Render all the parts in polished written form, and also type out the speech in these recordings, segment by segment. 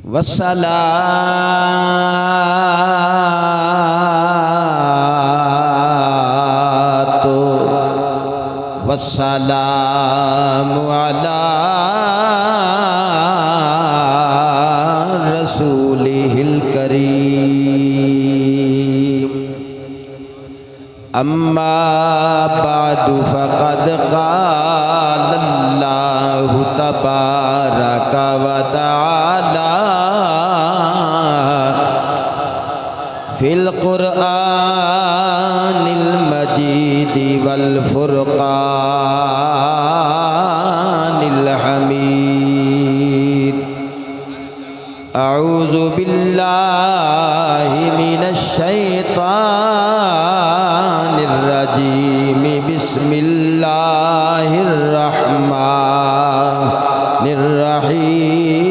والصلاة والسلام على رسوله الكريم أما بعد فقد قال الله تبارك وتعالى في القرآن المجيد والفرقان الحميد أعوذ بالله من الشيطان الرجيم بسم الله الرحمن الرحيم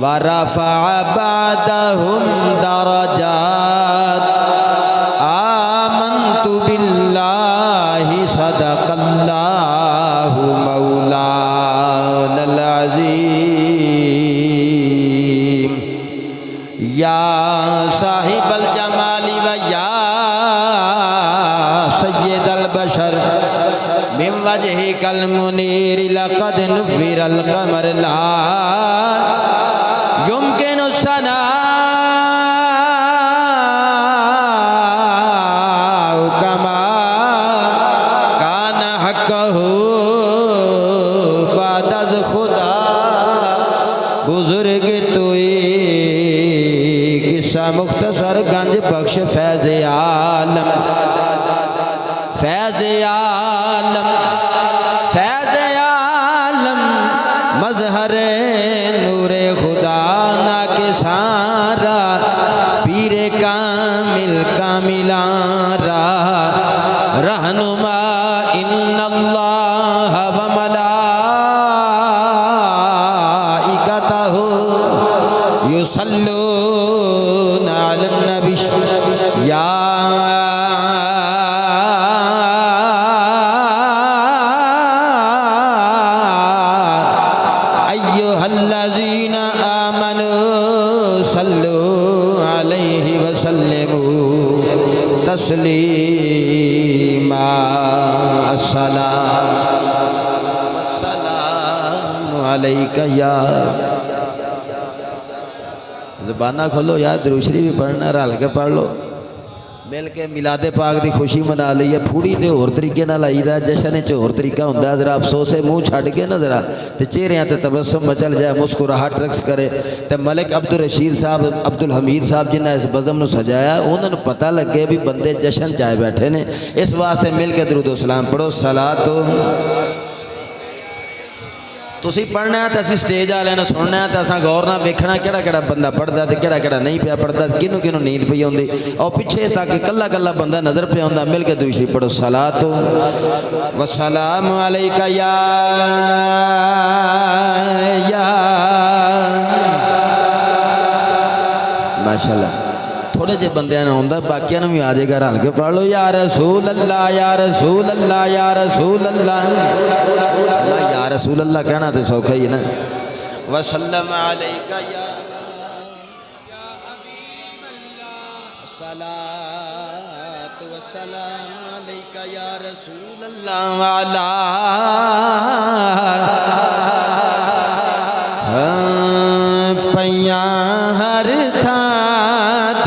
ورفع بعدهم درجات آمنت بالله صدق الله مولانا العظيم يا صاحب الجمال ويا سيد البشر من وجهك المنير لقد نفر القمر لا يمكن الثناء كما كان حقه بعد از خدا بزرگ توئی قصہ مختصر گنج بخش فیض عالم فیض عالم فیض عالم مظہر نور خدا نا کے سارا پیر کامل کاملارا رہنما ان اللہ و ملائکتہ یصلون علی النبی یا الذين آمنوا صلوا عليه وسلموا تسليما السلام عليك يا زبانہ کھولو یا درود شریف بھی پڑھنا رل کے پڑھ لو مل کے میلاد پاک دی خوشی منا لی ہے پھوڑی تے اور طریقے نہ لائی دا جشن چ اور طریقہ ہوندا ذرا افسوس ہے منہ چھڈ کے نہ ذرا تے چہریاں تے تبسم مچل جائے مسکراہٹ رقص کرے تے ملک عبدالرشید صاحب عبدالحمید صاحب جنہاں اس بزم نو سجایا انہاں نو پتہ لگے بھی بندے جشن چائے بیٹھے نے اس واسطے مل کے درود و سلام پڑھو صلاۃ تسی پڑھنا ہے تو اسی سٹیج والے نے سننا ہے تو اساں غور نہ ویکھنا کیڑا کیڑا بندہ پڑھدا تے کیڑا کیڑا نہیں پیا پڑھدا کینوں کینوں نیند پئی ہوندی اور پیچھے تاکہ کلا کلا بندہ نظر پیا ہوندا مل کے دوسری پڑھو صلاۃ والسلام علیک یا ماشاءاللہ تھوڑے جے بندیاں نہ ہوندا باقیاں نوں بھی آ جائے گا رل کے پڑھ لو یا رسول اللہ یا رسول اللہ یا رسول اللہ یا رسول اللہ کہنا تو سوکھا ہی ہے نا وسلم علیک یا حبیب اللہ الصلاۃ والسلام علیک یا رسول اللہ وعلا پیاں ہر تھا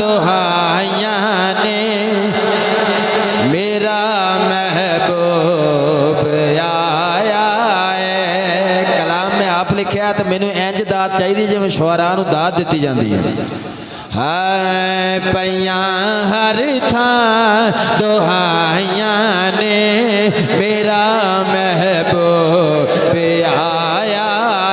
دہائیاں نے میرا محبوب آیا ہے کلام میں آپ لکھیا تو میں نے اینج داد چاہیے جی میں شعراء نو داد دیتی جاندی ہے پیاں ہر تھا دہائیاں نے میرا محبوب آیا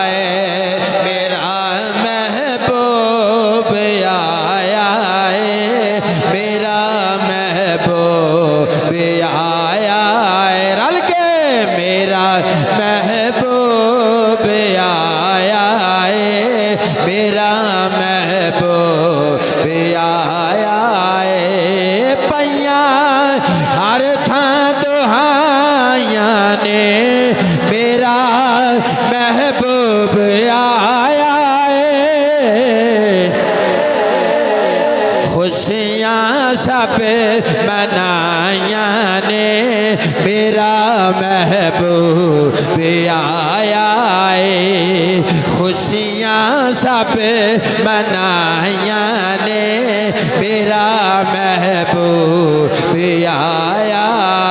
ہے میرا محبوب آیا ہے میرا محبوب آیا ہے رل کے میرا محبوب آیا ہے میرا محبوب آیا ہے پیاں ہر تھاں دہائیاں نے میرا محبوب سب منایا نے میرا محبوب آیا ہے خوشیاں سب منایا نے میرا محبوب آیا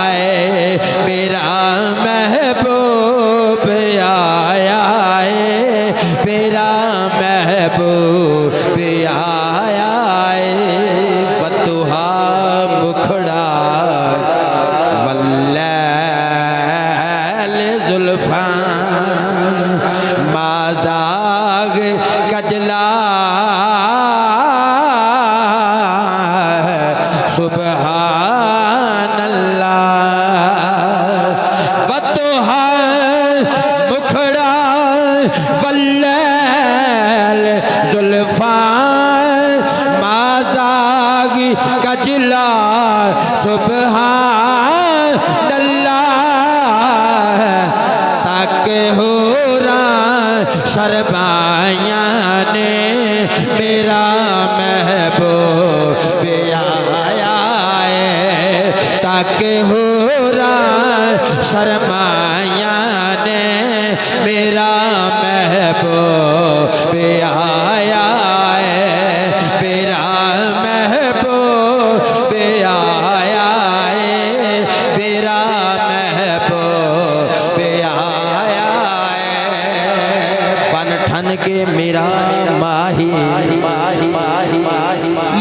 ہے میرا محبوب آیا ہے میرا محبوب آیا ہے فتوحا مکھڑا واللیل زلفان مازاغ کجلا سبحان اللہ فتوحا مکھڑا واللیل زلفان مازاغ کجلا سبحان اللہ تک ہو رہا شربائیاں نے میرا محبوب آیا ہے تک ہو رہا شرمائیاں نے میرا محبوب آیا ہے میرا محبوب آیا ہے میرا محبوب آیا ہے بن ٹھن کے میرا ماہی ماہی ماہی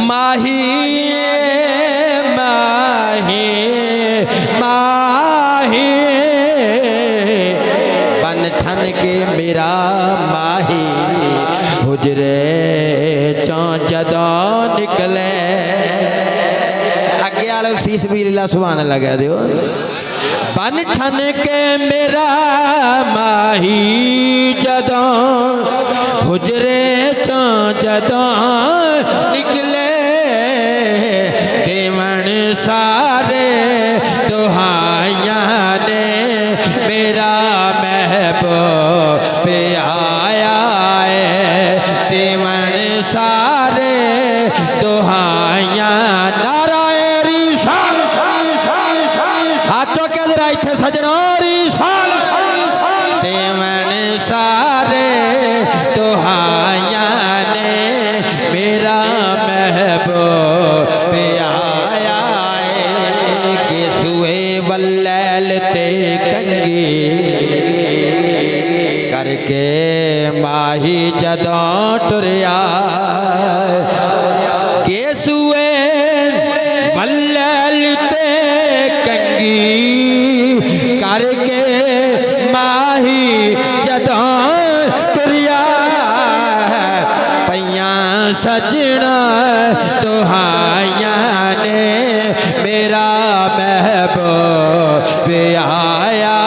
ماہی بن ٹھن کے میرا ماہی حجرے چون جدوں نکلے اگے آلو فی سبیل اللہ سبحان اللہ کہہ دیو بن ٹھن کے میرا ماہی جدوں حجرے چون جدوں نکلے دیون سارے دہائیاں نے میرا محبوب آیا ہے دیون سارے دہائیاں نعرہ رسالت ہاتھوں کے ذرا اتھے سجنوں رسالت دیون سارے دہائیاں نے میرا محبوب آیا ہے کہ سوئے واللیل تے کنگی کر کے ماہی جدوں ٹریا کہ سوئے واللیل تے کنگی کر کے ماہی جدوں ٹریا پیاں سجنا دہائیاں نے میرا محبوب آیا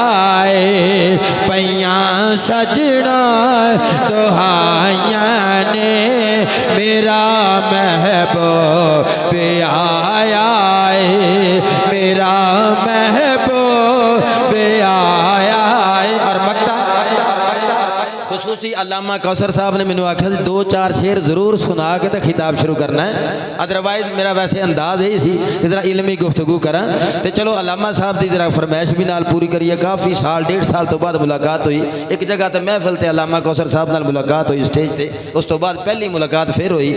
ہے پیاں سجنا دہائیاں نے میرا محبوب آیا ہے میرا محبوب آیا ہے اور مکہ خصوصی علامہ کوثر صاحب نے مینوں آکھیا دو چار شعر ضرور سنا کے تے خطاب شروع کرنا ہے ادروائز میرا ویسے انداز یہی سی کہ ذرا علمی گفتگو کراں تے چلو علامہ صاحب دی ذرا فرمائش بھی نال پوری کریے کافی سال 1.5 سال تو بعد ملاقات ہوئی ایک جگہ تے محفل تے علامہ کوثر صاحب نال ملاقات ہوئی سٹیج تے اس تو بعد پہلی ملاقات پھر ہوئی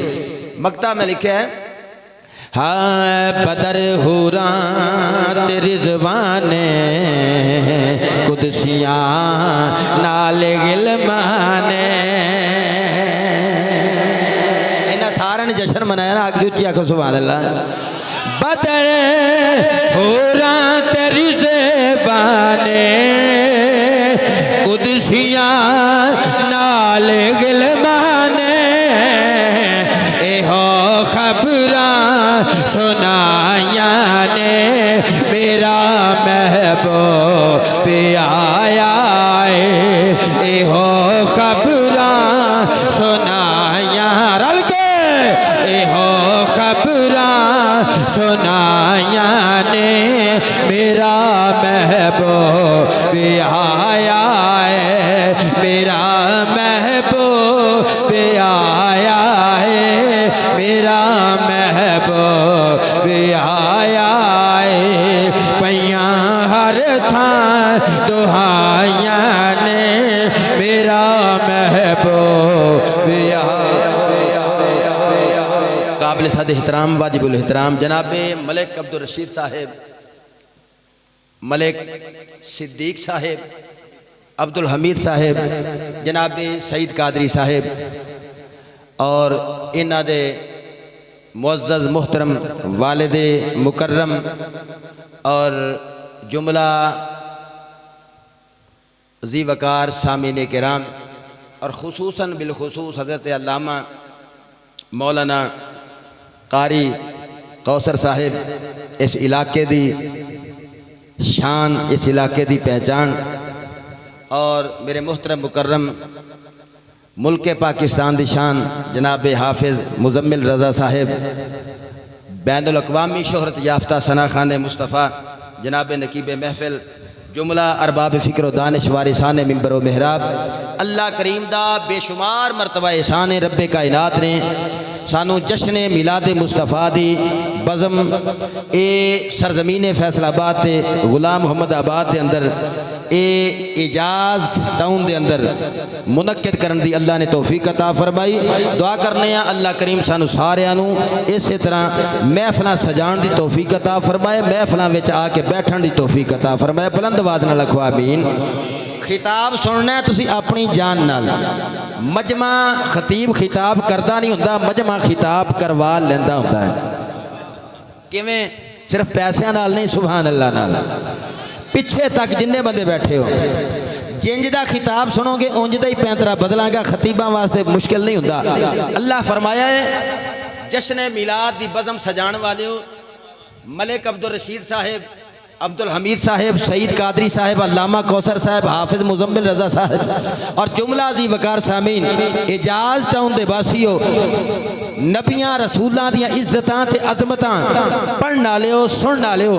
مقطع میں لکھا ہے ہاں بدر حوراں تیری زبانے قدسیاں نال غلمانے انہاں سارے نے جشن منایا نا آگے اچھی آکھو سبحان اللہ بدر حوراں تیری زبانے قدسیاں نال غلمانے ایہو خبراں سنایا نے میرا محبوب آیا ہے ایہو خبراں سنایا رل کے ایہو خبراں سنایا نے میرا محبوب آیا ہے میرا محبوب آیا ہے میرا محبوب قابل صد احترام واجب الاحترام جناب ملک عبدالرشید صاحب، ملک صدیق صاحب، عبدالحمید صاحب، جناب سعید قادری صاحب اور انہاں دے معزز محترم والد مکرم اور جملہ ذی وقار سامعین کرام اور خصوصاً بالخصوص حضرت علامہ مولانا قاری کوثر صاحب، اس علاقے دی شان، اس علاقے دی پہچان، اور میرے محترم مکرم ملک پاکستان دی شان جناب حافظ مزمل رضا صاحب، بین الاقوامی شہرت یافتہ ثنا خان مصطفیٰ جناب نقیب محفل، جملہ ارباب فکر و دانش وارثان ممبر و محراب، اللہ کریم دا بے شمار مرتبہ احسان رب کائنات نے سانو جشن میلاد مصطفیٰ دی بزم اے سرزمین فیصل آباد تے غلام محمد آباد دے اندر اے اعجاز ٹاؤن دے اندر منعقد کرن دی اللہ نے توفیق عطا فرمائی۔ دعا کرنے ہیں اللہ کریم سانو سارے نو اسی طرح محفلاں سجان دی توفیق عطا فرمائے، محفلاں وچ آ کے بیٹھن دی توفیق عطا فرمائے۔ بلند آواز نال آکھو آمین۔ خطاب سننا ہے تسی اپنی جان نال، مجمع خطیب خطاب کردا نہیں ہوندا، مجمع خطاب کروا لیندا ہوندا ہے۔ کیویں؟ صرف پیسیاں نال نہیں، سبحان اللہ نال، پیچھے تک جننے بندے بیٹھے ہو جنج دا خطاب سنو گے اونج دا ہی پینترا بدلاں گا، خطیباں واسطے مشکل نہیں ہوندا۔ اللہ فرمایا ہے جشن میلاد دی بزم سجان والے ہو ملک عبدالرشید صاحب، عبدالحمید صاحب، سعید قادری صاحب، علامہ کوثر صاحب، حافظ مزمل رضا صاحب اور جملہ ذی وقار سامعین، اعجاز ٹاؤن دے باسی ہو، نبیاں رسولاں دیاں عزتاں تے عظمتاں پڑھن والے ہو، سنن والے ہو۔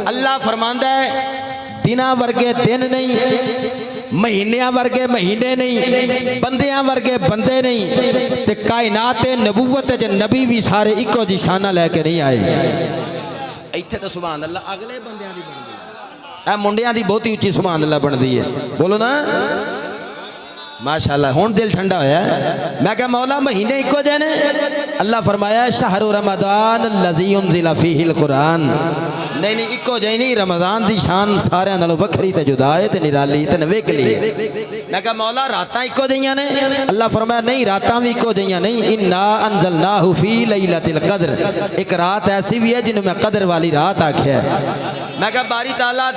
اللہ فرماندا ہے دناں ورگے دن نہیں، مہینیاں ورگے مہینے نہیں، بندیاں ورگے بندے نہیں، تے کائنات نبوت وچ نبی بھی سارے اکو جی شانہ لے کے نہیں آئے۔ ایتھے تو سبحان اللہ اگلے بندیاں دی بن دی، اے منڈیاں دی بہت اچھی سبحان اللہ بن دی ہے، بولو نا ماشاءاللہ۔ ہون دل ٹھنڈا ہویا ہے، میں کہا مولا مہینے اکو جے نے؟ اللہ فرمایا شہر رمضان الذی انزل فیہ القرآن، نہیں نہیں اکو جے نہیں، رمضان دی شان سارے نالوں وکھری تے جدا ہے تے نرالی تے نویکلی ہے۔ میں کہا مولا راتاں اکو جیاں نے؟ اللہ فرمایا نہیں راتاں بھی اکو جیاں نہیں، انا انزلناہ فی لیلۃ القدر، ایک رات ایسی بھی ہے جنہوں میں قدر والی رات آکھیا ہے۔ میں کہا باری تعالیٰ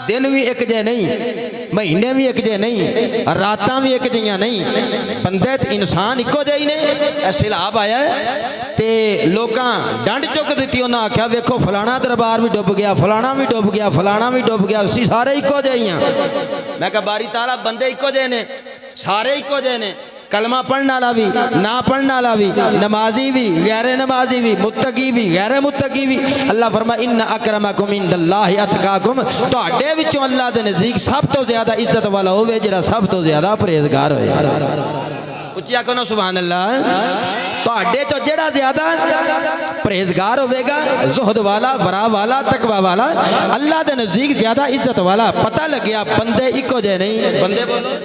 دن بھی ایک جے نہیں، مہینے بھی ایک جے نہیں، راتاں بھی ایک جیاں نہیں، بندے تے انسان اکو جے ہی نے۔ ایسے لاب آیا ہے تے لوکاں ڈنڈ چک دیتی، انہاں آکھیا ویکھو فلانا دربار بھی ڈوب گیا، فلانا بھی ڈوب گیا، فلانا بھی ڈوب گیا، اسی سارے اکو جے ہی ہیں۔ میں کہا باری تعالیٰ بندے اکو جے نے، سارے اکو جے نے، کلمہ پڑھنا والا بھی، نہ پڑھنا والا بھی، نمازی بھی، غیر نمازی بھی، متقی بھی، غیر متقی بھی۔ اللہ فرمایا ان اکرمکم عند اللہ اتقاکم، تہاڈے وچوں اللہ دے نزدیک سب تو زیادہ عزت والا ہوے جڑا سب تو زیادہ پرہیزگار ہوئے۔ اچیا کہو سبحان اللہ۔ تہاڈے چوں جڑا زیادہ پرہیزگار ہوے گا، زہد والا، ورا والا، تقوی والا، اللہ دے نزدیک زیادہ عزت والا۔ پتہ لگیا بندے اکو جے نہیں، بندے بولو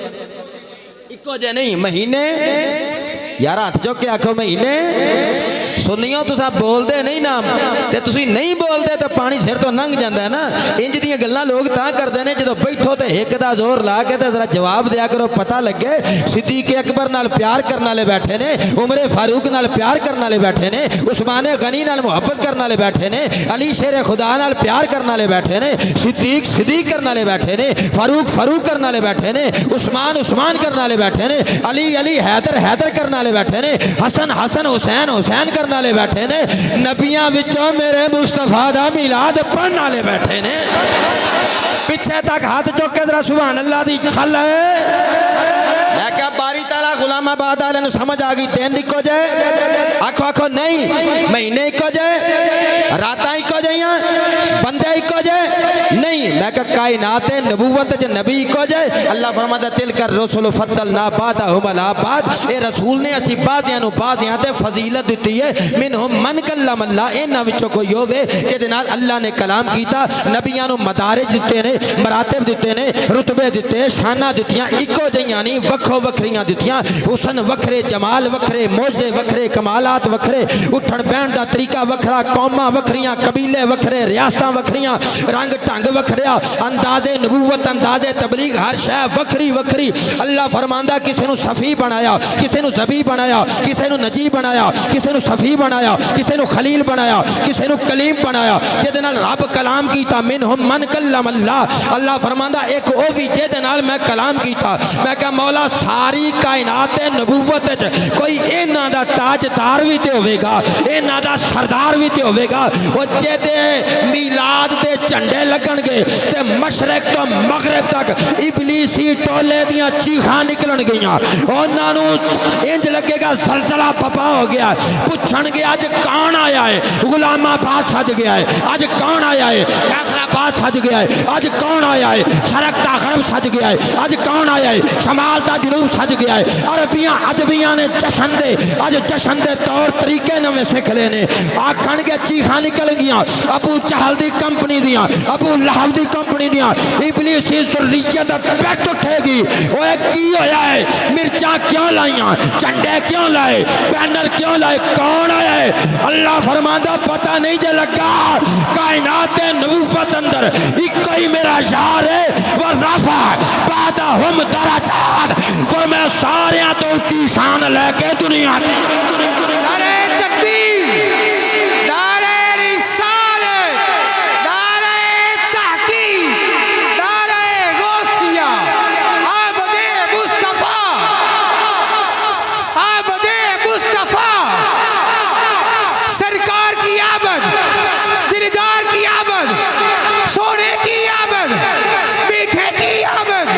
اکو جے نہیں، مہینے یار ہاتھ چوک کے آکھو مہینے سنیو تسا بول دے نہیں نام تے تسی نہیں بول دے تو پانی سر تو ننگ جاندہ ہے نا۔ انج دیاں گلاں لوگ تاں کر دینے جدو بیٹھو تے ایک دا زور لا کے تے ذرا جواب دیا کرو، پتہ لگے صدیق اکبر نال پیار کرنا لے بیٹھے نے، عمر فاروق نال پیار کرنا لے بیٹھے نے، عثمان غنی نال محبت کرنا لے بیٹھے نے، علی شیر خدا نال پیار کرنا لے بیٹھے نے، صدیق کرنا لے بیٹھے نے، فاروق کرنا لے بیٹھے نے، عثمان کرنا لے بیٹھے نے، علی حیدر کرنا لے بیٹھے نے، حسن حسین کرنا لے بیٹھے نے، نبیاں وچوں میرے مصطفیٰ دا میلاد پڑھنا لے بیٹھے نے۔ پیچھے تک ہاتھ چوک کے ذرا سبحان اللہ دی چھل ہے۔ میں کہا باری تعالیٰ غلام آباد والے نو سمجھ آ گئی دین اکو جے؟ آکھو نہیں، مہینے اکو جے، راتاں اکو جیاں، بندے اکو جے نہیں میں کہا کائنات نبوت جو نبی کو جائے اللہ فرماتا تل کر رسول فضلنا بعضهم علی بعض اے رسول نے اسی بعضیاں نو بعضیاں تے فضیلت دتی ہے منہم من کلم اللہ انہاں وچوں کوئی ہوے جے نال اللہ نے کلام کیتا نبیاں نو مدارج دتے نے مراتب دتے نے رتبے دتے شاناں دتیاں اکو جیاں نہیں وکھو وکھریاں دتیاں حسن وکھرے جمال وکھرے معجزے وکھرے کمالات وکھرے اٹھن بیٹھن دا طریقہ وکھرا قوماں وکھریاں قبیلے وکھرے ریاستاں وکھریاں رنگ ٹنگ وکھریا انداز نبوت انداز تبلیغ ہر شے وکھری وکھری اللہ فرماندا کسے نو صفی بنایا کسے نو ذبی بنایا کسے نو نجی بنایا کسے نو صفی بنایا کسے نو خلیل بنایا کسے نو کلیم بنایا جے نال رب کلام کیتا منہم من کلم اللہ اللہ فرماندا ایک او بھی جے نال میں کلام کیتا میں کہا مولا ساری کائنات نبوت کوئی انہاں دا تاجدار بھی تے ہوے گا انہاں دا سردار بھی تے ہوے گا او جے میلاد دے جھنڈے لگن گے تے مشرق تو مغرب تک ابلیسی ٹولے دیاں چیخاں نکلن گئیاں انہاں نو انج لگے گا زلزلہ پپا ہو گیا پوچھن گے اج کون آیا ہے غلام آباد سج گیا ہے اج کون آیا ہے فیصلہ آباد سج گیا ہے اج کون آیا ہے شرق تا غرب سج گیا ہے اج کون آیا ہے شمال تا جنوب سج گیا ہے عربیاں عجمیاں نے جشن دے اج جشن دے طور طریقے نویں سکھ لے نے آکھن گے چیخاں نکل گیاں ابو جہل دی کمپنی دیاں ابو لہب دی کمپنی دیاں ابلیس ذریت پیٹ اٹھے گی اوے کی ہویا ہے مرچاں کیوں لائیاں جھنڈے کیوں لائے بینر کیوں لائے کون آیا ہے اللہ فرماندا پتہ نہیں جے لگا کائنات نبوت اندر ایک ہی میرا یار ہے وہ رفع بعدہم درجات فرمایا ساریاں تو اونچی شان لے کے دنیا نعرہ تکبیر نعرہ رسالت نعرہ تحقیق نعرہ غوثیہ عبد مصطفیٰ عبد مصطفیٰ سرکار کی عبد دلدار کی عبد سونے کی عبد میٹھے کی عبد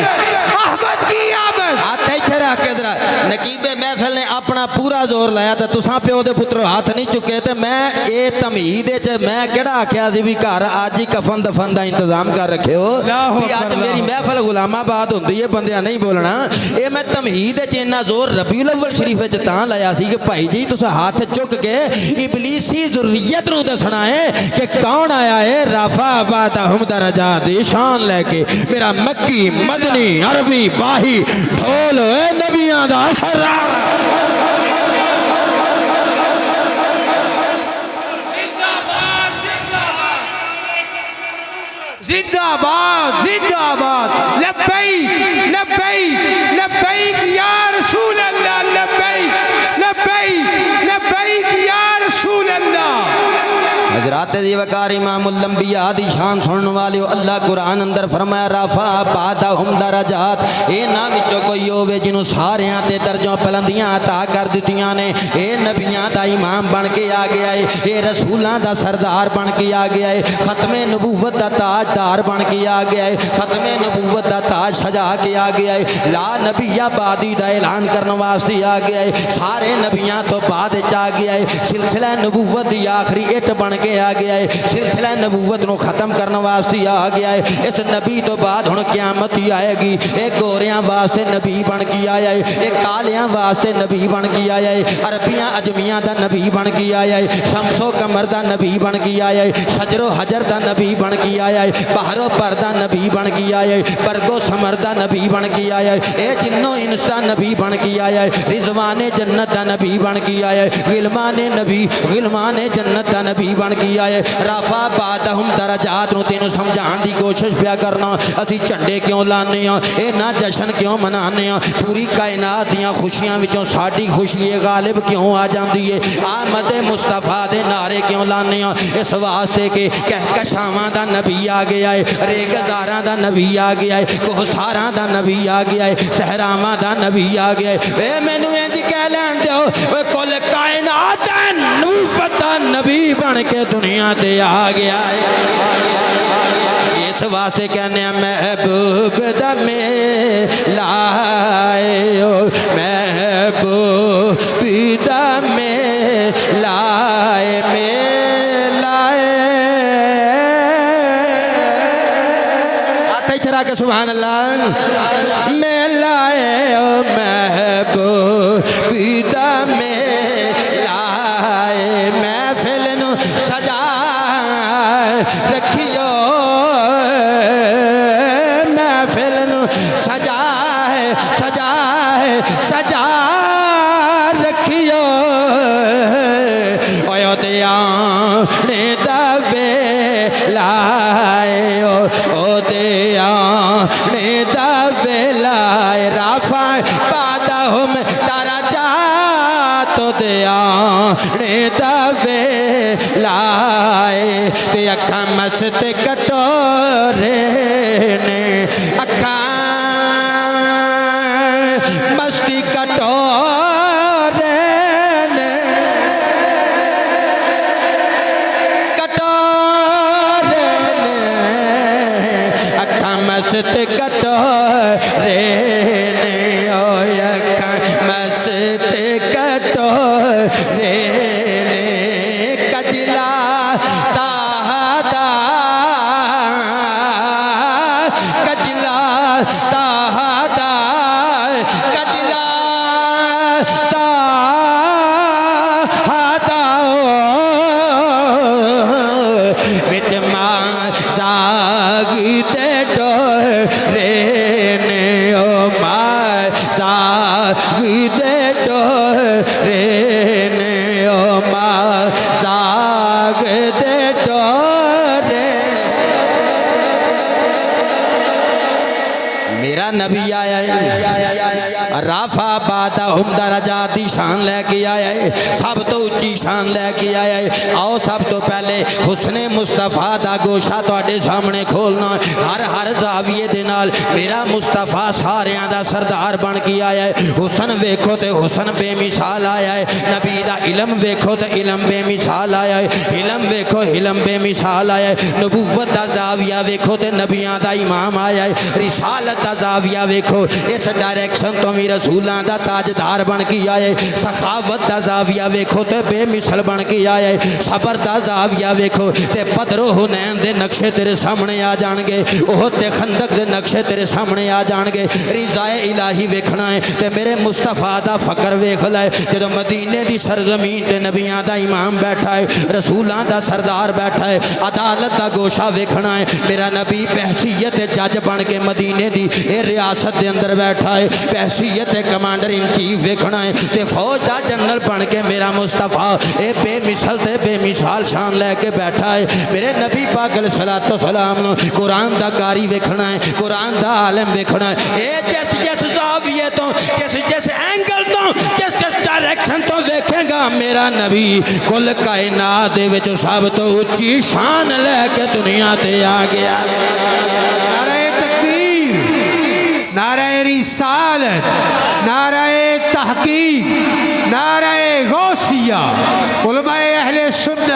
احمد کی عبد ہاتھ ایتھے رکھ کے ذرا نقیب محفل نے اپنا پورا زور لایا تے تساں پیو دے پترو ہاتھ نہیں چکے تے میں اے تمہید وچ میں کیڑا آکھیا سی بھی گھر اج ہی کفن دفن دا انتظام کر رکھے ہو بھی اج میری محفل غلام آباد ہوندی ہے بندیاں نہیں بولنا اے میں تمہید وچ اتنا زور ربیع الاول شریف وچ تاں لایا سی کہ بھائی جی تساں ہاتھ چک کے ابلیسی ذریت نو دسنا ہے کہ کون آیا ہے رفع بعدہم درجات شان لے کے میرا مکی مدنی عربی باہی ڈھول اے نبیاں دا سردار زندہ باد زندہ باد لبیک لبیک لبیک یا رسول اللہ لبیک لبیک لبیک یا رسول اللہ حضرات دی وقار امام الانبیاء دی شان سنن والیو اللہ قرآن اندر فرمایا رفع بعدہم درجات اے نا وچوں کوئی ہووے جنوں ساریاں تے درجوں بلندیاں عطا کر دتیاں نے اے نبیاں دا امام بن کے آ گیا ہے اے رسولاں دا سردار بن کے آ گیا ہے ختم نبوت دا تاجدار بن کے آ گیا ہے ختم نبوت دا تاج سجا کے آ گیا ہے لا نبی بعدی دا اعلان کرنے واسطے آ گیا ہے سارے نبیاں تو بعد وچ آ گیا ہے سلسلہ نبوت دی آخری اٹ بن کے آ گیا ہے سلسلہ نبوت نو ختم کرنے واسطے آ گیا ہے اس نبی تو بعد ہن قیامت ہی آئے گی ایک گوریاں واسطے نبی بن کے آیا ہے ایک کالیاں واسطے نبی بن کے آیا ہے عربیاں عجمیاں دا نبی بن کے آیا ہے شمس و قمر دا نبی بن کے آیا ہے شجر و حجر دا نبی بن کے آیا ہے بحر و پر دا نبی بن کے آیا ہے برگ و ثمر دا نبی بن کے آیا ہے اے جنو انس دا نبی بن کے آیا ہے رضوان جنت دا نبی بن کے آیا ہے غلمان نبی غلمان جنت دا نبی بن کے آیا ہے رفع بعدہم درجات نو تینوں سمجھان دی کوشش پیا کرنا اسی جھنڈے کیوں لانے ہیں اے نہ جشن کیوں منانے ہیں پوری کائنات دیاں خوشیاں وچوں ساڈی خوشی غالب کیوں آ جاندی ہے آمد مصطفیٰ دے نعرے کیوں لانے ہیں اس واسطے کہ کہکشاواں دا نبی آ گیا ہے ریگزاراں دا نبی آ گیا ہے کوہساراں دا نبی آ گیا ہے صحراواں دا نبی آ گیا ہے اے مینوں انج کہہ لین دیو اوے کل کائنات دا نبوت دا نبی بن کے دنیا تے آ گیا ہے اس واسطے کہنے محبوب دا میں لائے محبوب دا میں لائے سبحان اللہ میں لائے محبوبیدہ میں لائے محفل نو سجا رکھیو محفل نو سجا رکھیو اوہ دیاں نے دبے لائے او دیاں نے دبے لائے رافع بعدہم درجات دیاں نے دبے لائے تے اکھاں مست کٹورے نے اکھاں مستی کٹورے نے اکھاں مست کٹورے نے او اکھاں مست کٹورے نے کجلا میرا نبی آیا ہے رافع بعدہم درجات دی شان لے کے آیا ہے سب تو اچھی شان لے کے آیا ہے آؤ سب تو پہلے حسن مصطفیٰ دا گوشہ تواڈے سامنے کھولنا ہر زاویے دے نال میرا مصطفیٰ ساریاں دا سردار بن کے آیا ہے حسن ویکھو تے حسن بے مثال آیا ہے نبی دا علم ویکھو تے علم بے مثال آیا ہے علم ویکھو علم بے مثال آیا ہے نبوت دا زاویہ ویکھو تے نبیاں دا امام آیا ہے رسالت دا زاویہ ویکھو اس ڈائریکشن تو بھی رسولاں دا تاجدار بن کے آئے سخاوت دا زاویہ ویکھو تے بے مثل بن کے آئے صبر دا زاویہ ویکھو تے بدر و حنین دے نقشے تیرے سامنے آ جان گے احد تے خندق دے نقشے تیرے سامنے آ جان گے رضائے الہی ویکھنا ہے تے میرے مصطفیٰ دا فقر ویکھ لائے جدو مدینے دی سرزمین تے نبیاں دا امام بیٹھا ہے رسولاں دا سردار بیٹھا ہے عدالت دا گوشہ ویکھنا ہے میرا نبی بحثیت جج بن کے مدینے دی اے ریاست دے اندر بیٹھا ہے بحثیت کمانڈر ان چیف ویکھنا ہے تے فوج دا جنرل بن کے میرا مصطفیٰ اے بے مثل تے بے مثال شان لے کے بیٹھا ہے میرے نبی پاک علیہ الصلوۃ والسلام نو قرآن دا قاری ویکھنا ہے قرآن دا عالم ویکھنا ہے اے جس زاویے تو جس اینگل تو جس ڈائریکشن تو ویکھے گا میرا نبی کل کائنات دے وچ سب تو اونچی شان لے کے دنیا تے آ گیا نعرہ رسالت نعرہ تحقیق نعرہ غوثیہ علماء اہل سنت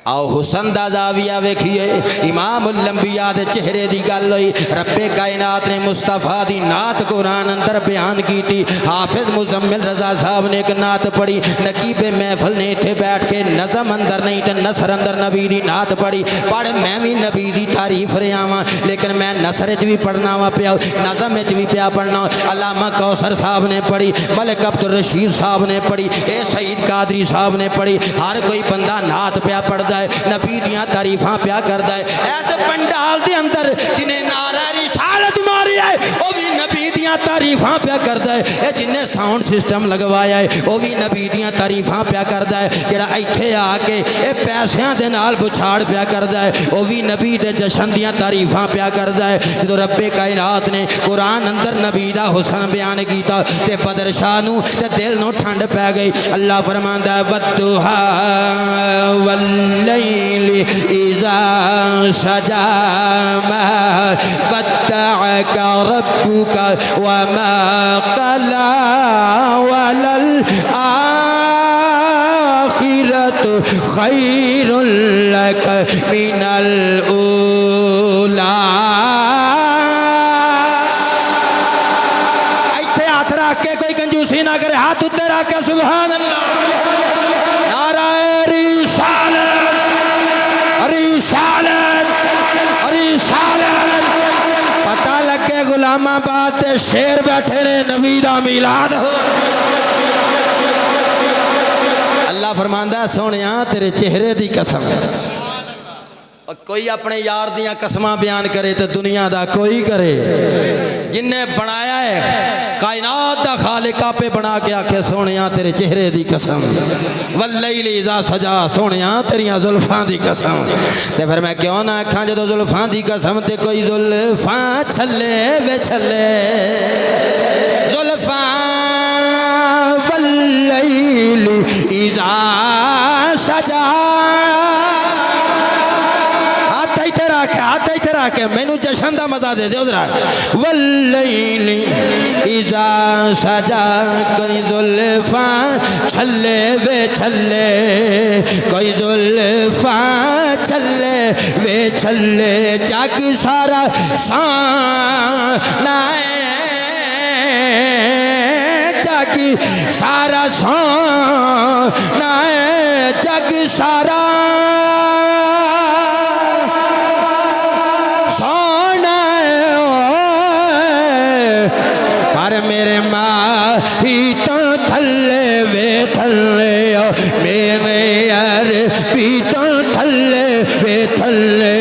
آؤ حسن دا زاویہ ویکھیے امام الانبیاء دے چہرے دی گل ہوئی رب کائنات نے مصطفیٰ دی نعت قرآن اندر بیان کی تھی حافظ مزمل رضا صاحب نے ایک نعت پڑھی نقیب محفل نے تھے بیٹھ کے نظم اندر نہیں تے نثر اندر نبی دی نعت پڑھی پڑھ میں بھی نبی دی تعریف رہا ہاں لیکن میں نثر وچ بھی پڑھنا وا پیا نظم وچ بھی پیا پڑھنا علامہ کوثر صاحب نے پڑھی ملک عبد الرشید صاحب نے پڑھی اے سعید قادری صاحب نے پڑھی ہر کوئی بندہ نعت پیا پڑھدا نبی دیاں تعریفاں پیا کردا ہے ایسے پنڈال دے اندر جنہیں نعرہ رسالت ماری ہے وہ بھی نبی دیاں تعریفاں پیا کردا ہے اے جنہیں ساؤنڈ سسٹم لگوایا ہے وہ بھی نبی دیاں تعریفاں پیا کردا ہے جڑا ایتھے آ کے اے پیسیاں دے نال بچھاڑ پیا کردا ہے وہ بھی نبی دے جشن دیاں تعریفاں پیا کردا ہے جدوں رب کائنات نے قرآن اندر نبی دا حسن بیان کیتا تے بدر شاہ نو تے دل نو ٹھنڈ پی گئی اللہ فرماندا ہے والضحیٰ واللیل اذا سجا ما ودعك ربك وما قلى وللآخرة خير لك من الأولى ایتھے ہاتھ رکھ کے کوئی کنجوسی نہ کرے ہاتھ اتنے رکھ کے سبحان اللہ نعرہ رسالت رسالت رسالت اسلام آباد تے شیر بیٹھے نے نبی دا میلاد ہو اللہ فرماندا ہے سونیا تیرے چہرے دی قسم اور کوئی اپنے یار دیاں قسماں بیان کرے تو دنیا دا کوئی کرے جن نے بنایا ہے کائنات دا خالق آپے بنا کے آکے سونیاں تیرے چہرے دی قسم واللیل اذا سجا سونیاں تیریاں زلفاں دی قسم تے پھر میں کیوں نہ آکھاں جدو زلفاں دی قسم تے کوئی زلفاں چھلے وے چھلے زلفاں واللیل اذا سجا ہاتھ ہی رکھ کے مینوں جشن دا مزہ دے دے ادھر واللیل اذا سجا کوئی زلفاں چھلے وے چھلے کوئی زلفاں چھلے وے چھلے جگ سارا سونا جگ سارا سونا جگ سارا میرے ماہی تو تھلے وے تھلے میرے یار پی تو تھلے وے تھلے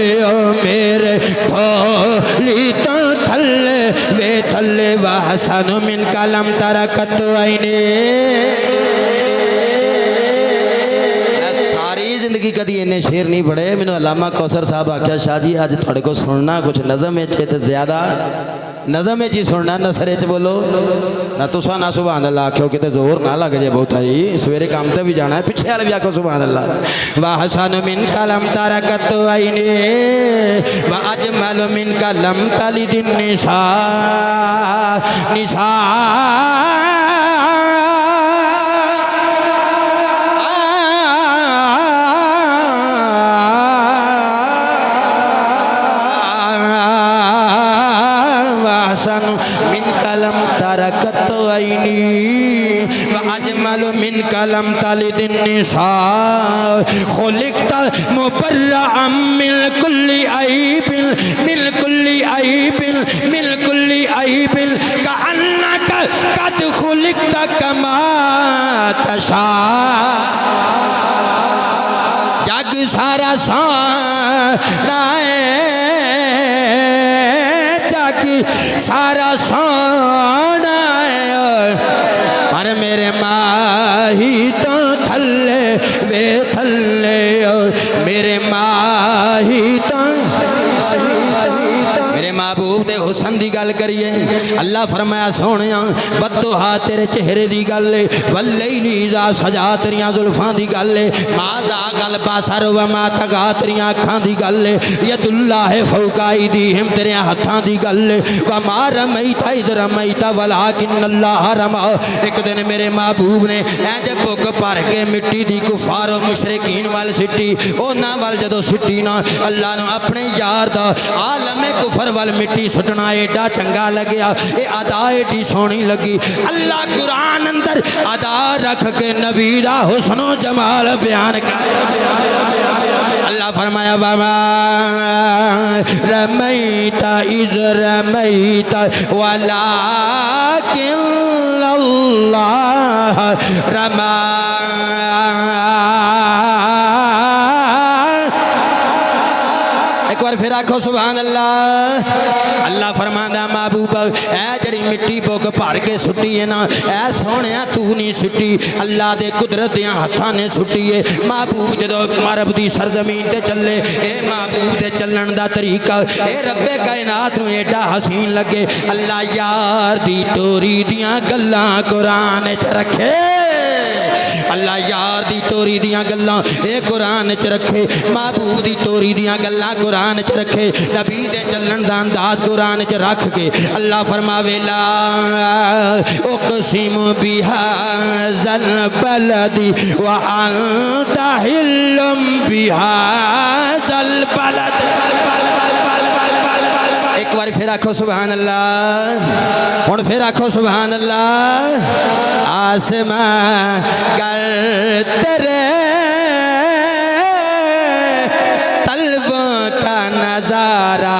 میرے ڈھولی تو تھلے وے تھلے وحسن من کلم ترکت عینے ساری زندگی کدی انہیں شیر نہیں پڑھے میں نے علامہ کوثر صاحب آکھیا شاہ جی آج تھوڑے کو سننا کچھ نظم ہے تو زیادہ نظم ہے جی سننا نثر ہے بولو نہ تسا نہ سبحان اللہ آکھو کہ زور نہ لگ جائے بہت ہی سویرے کام تے بھی جانا ہے پیچھے والے بھی آکھو سبحان اللہ وَحَسَنُ مِنْ کَلَمْ تَرَكَتْ عَيْنِي وَأَجْمَلُ مِنْ کَلَمْ تَلِدِ النِّسَاء من کلم ترکت عینی واجمل من کلم تلد النساء خلقت مبرعا من کل عیب من کل عیب من کل عیب کأنک قد خلقت کما تشاء جگ سارا سونا جگ سارا سونا پر میرے ماہی تو تھلے وے تھلے میرے ماہی تو میرے محبوب دے حسن دی گل کریے اللہ فرمایا سونیاں بددعا تیرے چہرے دی گل ہے واللیل اذا سجا تیریاں زلفاں دی گل ہے ما ذاق البصر وما طغى تیریاں اکھاں دی گل ہے ید اللہ فوق ایدیہم تیرے ہتھاں دی گل ہے وما رمیت اذ رمیت ولکن اللہ رما ایک دن میرے محبوب نے اینج بھک بھر کے مٹی دی کفار و مشرکین وال سٹی انہاں وال جدوں سٹی نا اللہ نے اپنے یار دا عالم کفر وال مٹی سٹنا ایڈا چنگا لگیا اے ادا ایڈی سونی لگی اللہ قرآن اندر ادا رکھ کے نبی دا حسن و جمال بیان کر اللہ فرمایا وما رمیت اذ رمیت ولکن اللہ رما ایک بار پھر آکھو سبحان اللہ اللہ فرماندا محبوب اے جڑی مٹی بھک بھر کے سٹی ہے نا اے سونیا تو نہیں سٹی اللہ دے قدرت دیاں ہتھاں نے سٹی ہے محبوب جدو عرب دی سرزمین تے چلے اے محبوب دے چلن دا طریقہ اے رب کائنات نو ایڈا حسین لگے اللہ یار دی ٹوری دیاں گلاں قرآن وچ رکھے اللہ یار دی توری دیاں گلاں اے قرآن چ رکھے محبوب دی توری دیاں گلاں قرآن چ رکھے نبی دے چلن دا انداز قرآن چ رکھ کے اللہ فرماوے لا اقسم بہذا البلد وانت حل بہذا البلد ایک بار پھر آکھو سبحان اللہ ہن پھر آکھو سبحان اللہ آسمان گر تیرے طلبوں کا نظارہ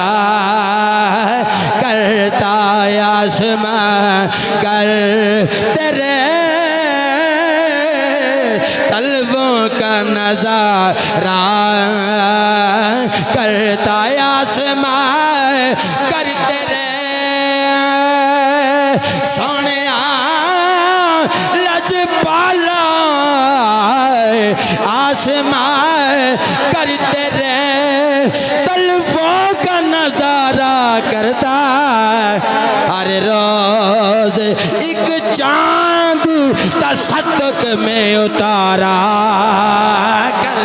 کرتا آسمان کر تیرے طلبوں کا نظارہ کرتا ہے آسمان کر تیرے سونے لج پالا آسمان کر تیرے طلبوں کا نظارہ کرتا ہر روز ایک چاند تصدق میں اتارا کر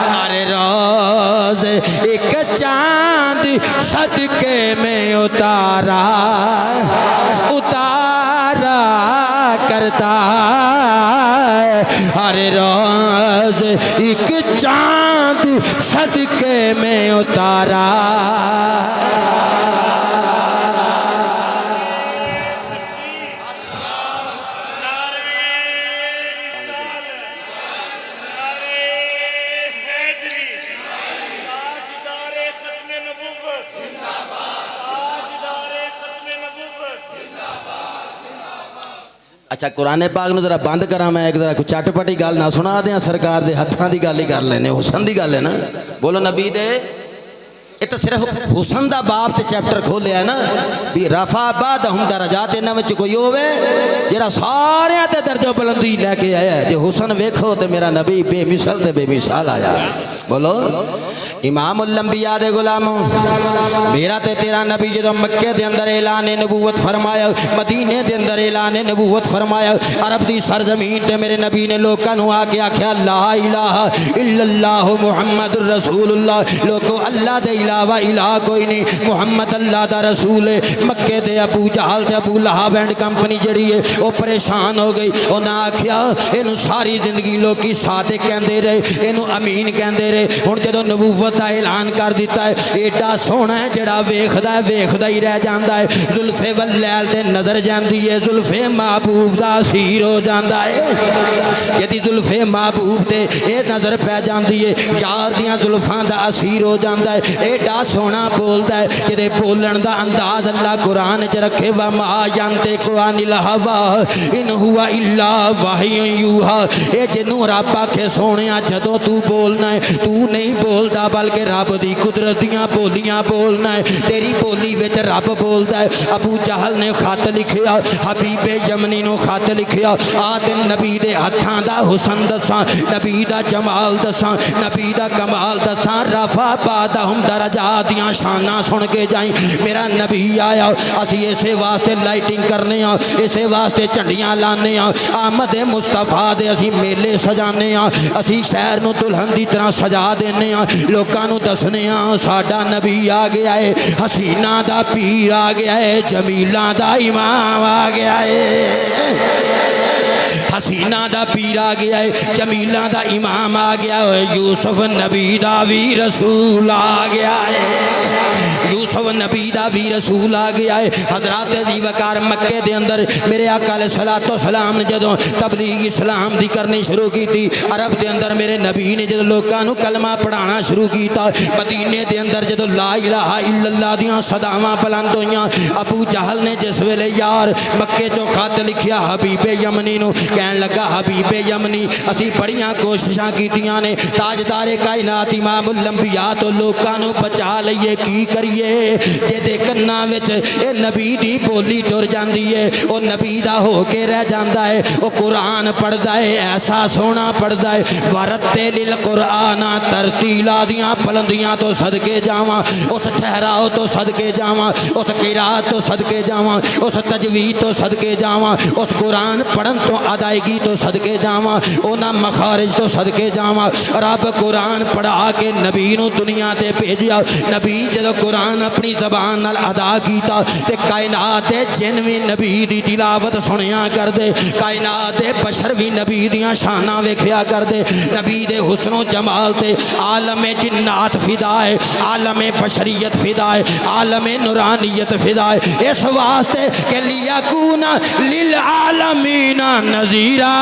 ہر روز ایک چاند صدقے میں اتارا کرتا ہر روز ایک چاند صدقے میں اتارا اچھا قرآن پاک نو ذرا بند کرا میں ایک ذرا کوئی چٹ پٹی گل نہ سنا دیاں سرکار دے ہتھاں دی گل ہی کر لینے حسن دی گل ہے نا بولو نبی دے یہ تو صرف حسن دا باب تے چیپٹر کھولیا ہے نا بھی رفع بعدہم درجات انہاں وچ کوئی ہوے جڑا سارے تے درجہ بلندی لے کے آیا ہے جے حسن ویکھو تے میرا نبی بے مثال تے بے مثال آیا بولو امام الانبیاء دے غلاموں میرا تے تیرا نبی جدوں مکے دے اندر اعلان نبوت فرمایا مدینے دے اندر اعلان نبوت فرمایا عرب دی سرزمین تے میرے نبی نے لوکاں نو آ کے آکھیا لا الہ الا اللہ محمد رسول اللہ لوکو اللہ دے علاوہ الہ کوئی نہیں محمد اللہ دا رسول ہے مکے دے ابو جہل تے ابو لہب اینڈ کمپنی جڑی ہے وہ پریشان ہو گئی انہاں آکھیا اینو ساری زندگی لوکی صادق کہندے رہے اینو امین کہندے رہے ہن جدوں نبوت دا اعلان کر دیتا ہے ایڈا سونا ہے جڑا ویکھدا ہی رہ جاندا ہے زلف واللیل تے نظر جاندی ہے زلف محبوب دا اسیر ہو جاندا ہے جدی زلف محبوب تے اے نظر پہ جاندی ہے یار دیاں زلفاں دا اسیر ہو جاندا ہے ایڈا سونا بولدا ہے جدے بولن دا انداز اللہ قرآن چ رکھے وا ما ینطق عن الہوی ان ہوا الا وحی یوحی اے جنوں رب آکھے سونیا جدوں تو بولنا ہے تو نہیں بولدا بلکہ رب دی قدرت دیاں بولیاں بولنا ہے تیری بولی وچ رب بولدا ہے ابو جہل نے خط لکھیا حبیب یمنی نو خط لکھیا آ تے نبی دے ہتھاں دا حسن دساں نبی دا جمال دساں نبی دا کمال دساں رفع بعدہم درجات دیاں شاناں سن کے جائیں میرا نبی آیا اسی اسے واسطے لائٹنگ کرنے ہاں اسے واسطے جھنڈیاں لانے ہاں آمد مصطفیٰ دے اسی میلے سجانے ہاں اسی شہر نو دلہن دی طرح سجا دینے ہاں لوکاں نو دسنے ہاں ساڈا نبی آ گیا ہے حسینہ دا پیر آ گیا ہے جمیلاں دا امام آ گیا ہے حسینہ دا پیر آ گیا ہے جمیلاں دا امام آ گیا ہے یوسف نبی دا وی رسول آ گیا ہے یوسف نبی دا وی رسول آ گیا ہے حضرات ذی وقار مکے دے اندر میرے آقا علیہ الصلوۃ والسلام نے جدوں تبلیغ اسلام دی کرنی شروع کی تھی عرب دے اندر میرے نبی نے جدوں لوکاں نو کلمہ پڑھانا شروع کیتا مدینے دے اندر جدوں لا الہ الا اللہ دیاں صداواں بلند ہویاں ابو جہل نے جس ویلے یار مکے چوں خط لکھیا حبیب یمنی نو کہن لگا حبیب یمنی اسی بڑیاں کوششاں کیتیاں نے تاجدار کائنات امام الانبیاء تو لوکاں نو بچا لئیے کی کریے جے دے کناں وچ اے نبی دی بولی ٹر جاندی ہے او نبی دا ہو کے رہ جاندا ہے او قرآن پڑھدا ہے ایسا سونا پڑھدا ہے ورتل القرآن ترتیلا دیاں بلندیاں تو صدقے جاواں اس ٹھہراؤ تو صدقے جاواں اس قرات تو صدقے جاواں اس تجوید تو صدقے جاواں اس قرآن پڑھن تو ادائیگی تو صدقے جاواں اونا مخارج تو صدقے جاواں رب قرآن پڑھا کے نبی نو دنیا تے بھیجیا نبی جدو قرآن اپنی زبان نال ادا کیتا تے کائنات دے جن بھی نبی دی تلاوت سنیا کر دے کائنات دے بشر بھی نبی دیاں شاناں ویکھیا کر دے نبی دے حسن و جمال تے عالم جنات فدا ہے عالم بشریت فدا ہے عالم نورانیت فدا ہے اس واسطے کہ لیکون للعالمین نذیرا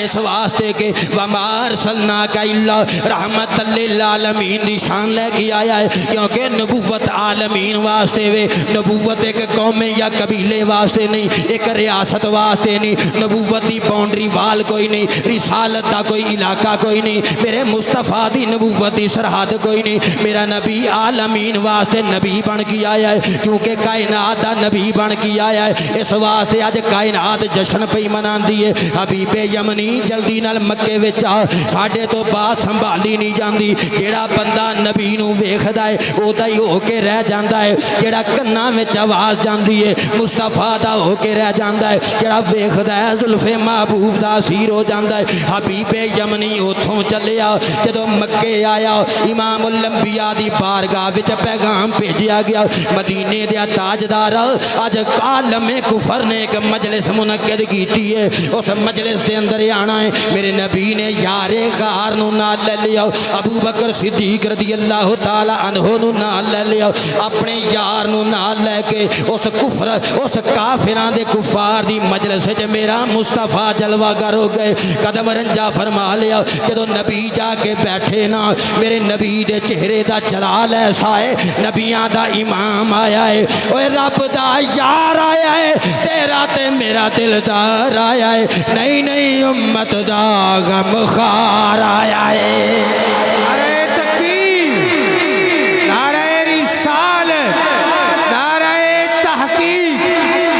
اس واسطے کہ وما ارسلناک الا رحمت للعالمین دی شان لے کے آیا ہے، کیونکہ نبوت عالمین واسطے وے، نبوت ایک قوم یا قبیلے واسطے نہیں، ایک ریاست واسطے نہیں، نبوت دی باؤنڈری وال کوئی نہیں، رسالت دا کوئی علاقہ کوئی نہیں، میرے مصطفیٰ دی نبوت دی سرحد کوئی نہیں، میرا نبی عالمین واسطے نبی بن کے آیا ہے، کیونکہ کائنات دا نبی بن کے آیا ہے، اس واسطے اج کائنات جشن پئی مناندی ہے۔ حبیب یمنی جلدی نال مکے وچ آ، ساڈے تو بات سنبھالی نہیں جاندی، جیڑا بندہ نبی نو ویکھدا ہے اودا ہی ہو کے رہ جاندا ہے، جیڑا کناں وچ آواز جاندی ہے مصطفیٰ دا ہو کے رہ جاندا ہے، جیڑا ویکھدا ہے زلف محبوب دا اسیر ہو جاندا ہے۔ حبیب یمنی اوتھوں چلیا، جدوں مکے آیا امام الانبیاء دی بارگاہ وچ پیغام بھیجیا گیا، مدینے دے تاجدار اج عالم کفر نے ایک مجلس منعقد کیتی ہے، اس مجلس دے اندر آنا ہے، میرے نبی نے یار غار نو نال لے لیا، ابو بکر صدیق رضی اللہ تعالی عنہ نو نال لے لیا، اپنے یار نو نال لے کے اس کفر اس کافراں دے کفار دی مجلس وچ میرا مصطفیٰ جلوہ گر ہو گئے، قدم رنجا فرما لیا، جدوں نبی جا کے بیٹھے نا، میرے نبی دے چہرے دا جلال ایسا ہے، نبیاں دا امام آیا ہے، اوے رب دا یار آیا ہے، تیرا تے میرا دلدار آیا ہے، نہیں نہیں امت دا غم خار آیا ہے۔ نعرہ تکبیر، نعرہ رسالت، نعرہ تحقیق،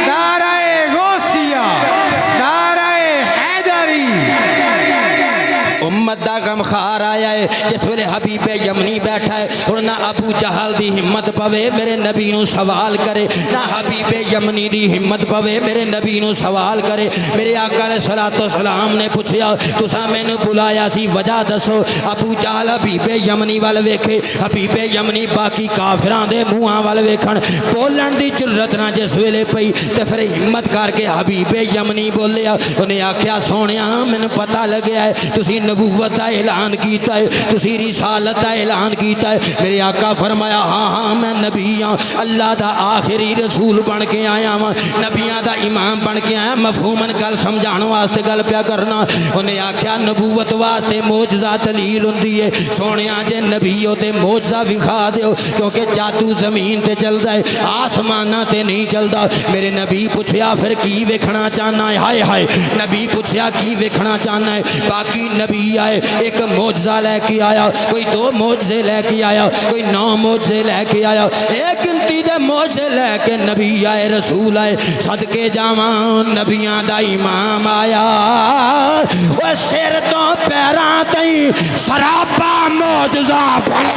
نعرہ غوثیہ، نعرہ حیدری۔ امت دا غم خار آیا ہے، جس ویلے حبیب یمنی بیٹھا ہے، اور نہ ابو جہل دی ہمت پوے میرے نبی نو سوال کرے، نہ حبیب یمنی دی ہمت پوے میرے نبی نو سوال کرے۔ میرے آقا علیہ الصلوۃ والسلام نے پوچھیا تساں مینوں بلایا سی، وجہ دسو۔ ابو جہل حبیب یمنی ول ویکھے، حبیب یمنی باقی کافراں دے منہاں ول ویکھن، بولن دی جرت نہ جس ویلے پئی، تے پھر ہمت کر کے حبیب یمنی بولیا، انہیں آکھیا سونیا مینوں پتہ لگیا ہے تسی نبوت دا اعلان کیتا ہے، تسی رسالت دا اعلان کیتا ہے۔ میرے آقا فرمایا ہاں ہاں میں نبی ہاں، اللہ دا آخری رسول بن کے آیا ہاں، نبیاں دا امام بن کے آیا، مفہوماً گل سمجھان واسطے گل پیا کرنا۔ انہیں آکھیا نبوت واسطے معجزہ دلیل ہوندی ہے، سونیا جے نبی ہو تے معجزہ وکھا دیو، کیونکہ جادو زمین تے چلدا ہے آسماناں تے نہیں چلدا۔ میرے نبی پوچھیا پھر کی ویکھنا چاہنا ہے؟ ہائے ہائے، نبی پوچھیا کی ویکھنا چاہنا ہے؟ باقی نبی آئے ایک معجزہ لے کے آیا، کوئی 2 معجزے لے کے آیا، کوئی 9 معجزے لے کے آیا، ایک گنتی دے معجزے لے کے نبی آئے، رسول آئے، صدقے جاواں نبیاں دا امام آیا، وہ سر تو پیراں تائیں سراپا معجزہ بن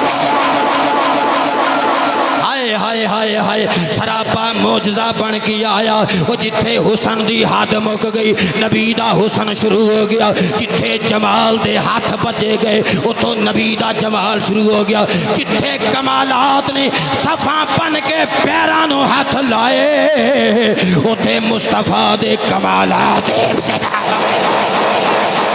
ہائے ہائے ہائے، سراپا معجزہ بن کے آیا۔ وہ جتھے حسن دی حد مک گئی نبی دا حسن شروع ہو گیا، جتھے جمال دے ہاتھ بچے گئے اتھوں نبی دا جمال شروع ہو گیا، جتھے کمالات نے صفا بن کے پیراں نو ہاتھ لائے اتھے مصطفیٰ دے کمالات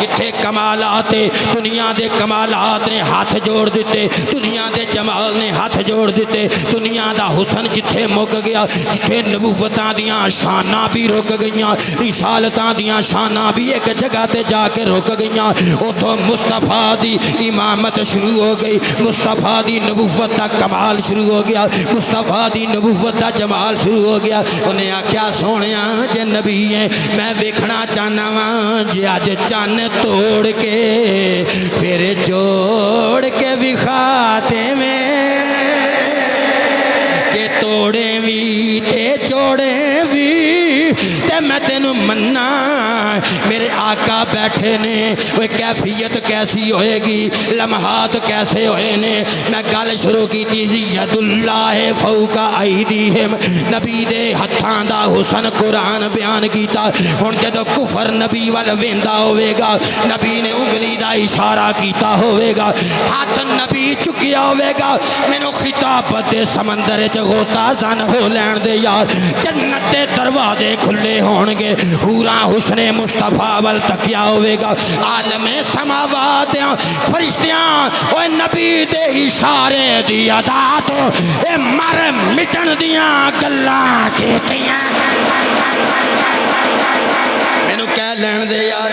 جتھے کمالات دنیا دے کمالات نے ہاتھ جوڑ دیتے، دنیا دے جمال نے ہاتھ جوڑ دیتے، دنیا دا حسن جتھے مک گیا، جتھے نبوتاں دیاں شاناں بھی رک گئیاں، رسالتاں دیاں شاناں بھی ایک جگہ تے جا کے رک گئیاں، اتھوں مصطفیٰ دی امامت شروع ہو گئی، مصطفیٰ دی نبوت دا کمال شروع ہو گیا، مصطفیٰ دی نبوت دا جمال شروع ہو گیا۔ انہیں آکھیا سونیا جے نبی ہیں میں ویکھنا چاہنا واں جے اج چن توڑ کے پھر جوڑ کے وکھاتے میں، کہ توڑے بھی تے جوڑے بھی تے میں تینوں مننا۔ میرے آقا بیٹھے نے، وہ کیفیت کیسی ہوئے گی، لمحات کیسے ہوئے نے۔ میں گل شروع کی تھی ید اللہ فوق ایدیہم، نبی دے ہتھاں دا حسن قرآن بیان کیتا۔ ہن جدوں کفر نبی ول ویندا ہوئے گا، نبی نے انگلی دا اشارہ کیتا ہوئے گا، ہاتھ نبی چکیا ہوئے گا، مینوں خطابت دے سمندر وچ غوطہ زن ہو لین دے یار، جنت دے دروازے کھلے ہون گے، حوراں حسن مصطفیٰ ول تکیا ہوئے گا، عالم سماوات فرشتیاں اوے نبی دے اشارے دی ادا تو اے مر مٹن دیاں گلاں کیتیاں۔ مینوں کہہ لین دے یار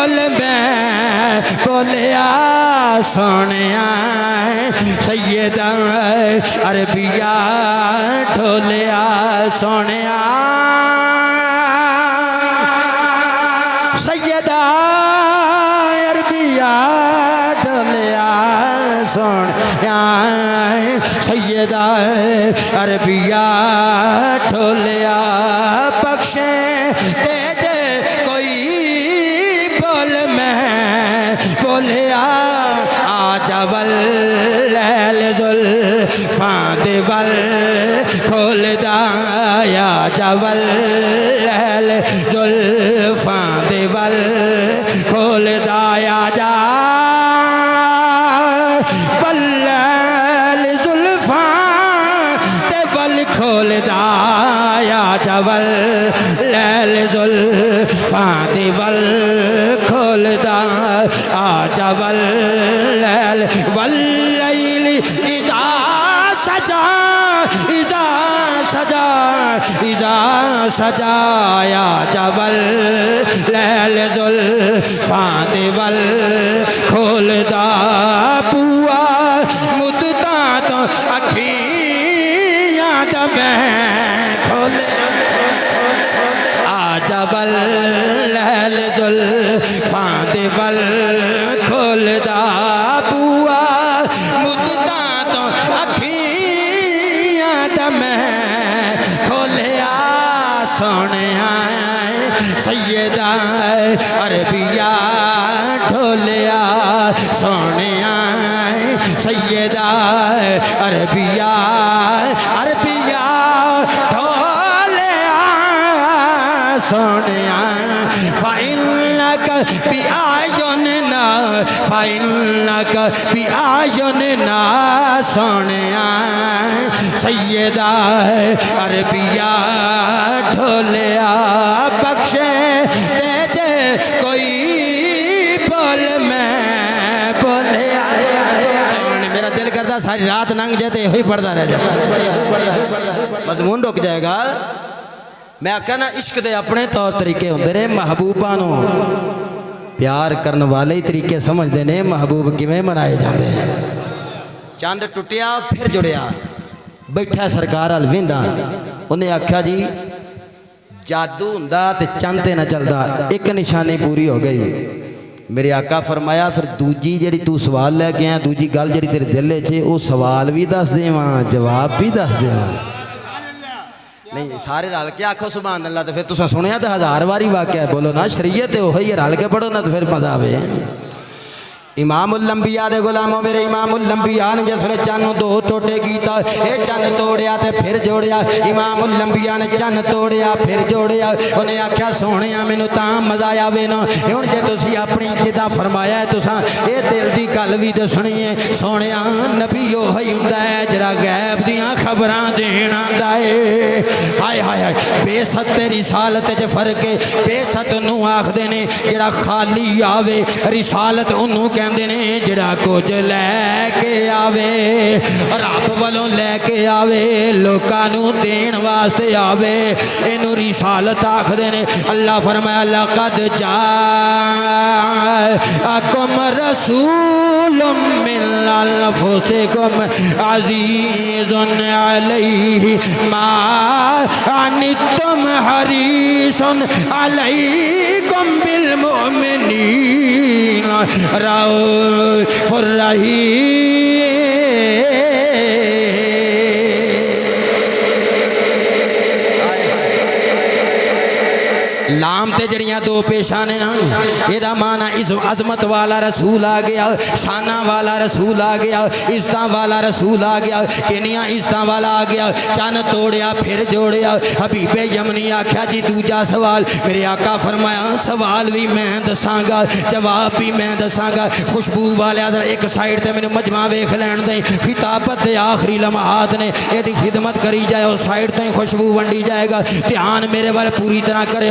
بول میں بولیا سونیا سیدہ عربیہ ڈھولیا سونیا سیدہ عربیہ ڈھولیا سونیا سیدہ عربیہ ڈھولیا بخشے تیجے کوئی بول میں بولیا آجا واللیل زلفاں دے ول کھول دا آجا واللیل زلفاں دے ول کھول دا آجا واللیل زلفاں دے ول کھول دا آجا واللیل زلفاں دے ول کھول دا آجا واللیل واللیل اذا سجا اذا سجا اذا سجا آجا واللیل زلفاں دے ول کھول دا بوا مدتاں تو اکھیاں دا میں کھول آجا واللیل زلفاں دے ول کھول دا بوا مدتاں تو اکھیاں دا میں کھولیا سونیا سیدہ عربیہ ڈھولیا سونیا سیدہ عربیہ عربیہ ڈھولیا سونیا فإنك بأعيننا فإنك بأعيننا سونیا سیدہ عربیہ ڈھولیا بخشے تیجے کوئی بول میں بولیا میرا دل کرتا ساری رات ننگ جاتے ہوئی پڑھتا رہ جائے مضمون رک جائے گا میں کہنا عشق دے اپنے طور طریقے ہوندے نے محبوباں نو پیار کرن والے ہی طریقے سمجھدے نے محبوب کیویں منائے جاندے ہیں چاند ٹوٹیا پھر جڑیا بیٹھا سرکار ال ویندا انہیں آکھیا جی جادو ہوندا تے چند تے نہ چلدا ایک نشانی پوری ہو گئی میرے آقا فرمایا پھر دوجی جڑی تو سوال لے کے آیا دوجی گل جڑی تیرے دل وچ او سوال بھی دس دیواں جواب بھی دس دیواں نہیں سارے رل کے آکھو سبحان اللہ تو پھر تساں سنیا تو ہزار واری واقعہ ہے بولو نا شریعت ہے وہی رل کے پڑھو نا تو پھر مزہ آوے امام الانبیاء دے غلاموں میرے امام الانبیاء نے جس نے چن دو ٹوٹے کیتا اے چن توڑیا تے پھر جوڑیا امام الانبیاء نے چن توڑیا پھر جوڑیا انہیں آکھیا سونیا مینوں تاں مزہ آوے نا ہن جے تسی اپنی جدا فرمایا ہے تساں اے دل دی گل وی دسنی ہے سونیا نبی اوہی ہوندا ہے جڑا غیب دیاں خبراں دین آندا ہے ہائے ہائے ہائے بے ست تے رسالت وچ فرق ہے بے ست نوں آکھدے نے جڑا خالی آوے رسالت اونوں کہندے نے جڑا کچھ لے کے آوے رب والوں لے کے آوے لوکاں نوں دین واسطے آوے اینوں رسالت آکھدے نے اللہ فرمایا لقد جاءکم رسول من انفسکم عزیز علیہ ما عنتم حریص علیکم بالمؤمنین رؤوف لام تے جڑیاں دو پیشانے نا یہ دا معنی عظمت والا رسول آ گیا شانہ والا رسول آ گیا عزتاں والا رسول آ گیا کنیاں عزتاں والا آ گیا چن توڑیا پھر جوڑیا حبیب یمنی آکھیا جی دوجا سوال میرے آقا فرمایا سوال بھی میں دساں گا جواب بھی میں دساں گا خوشبو والے ذرا ایک سائیڈ تے مینوں مجمع ویکھ لین دیں خطابت دے آخری لمحات نے یہ دی خدمت کری جائے اور سائیڈ تے خوشبو ونڈی جائے گا دھیان میرے وال پوری طرح کرے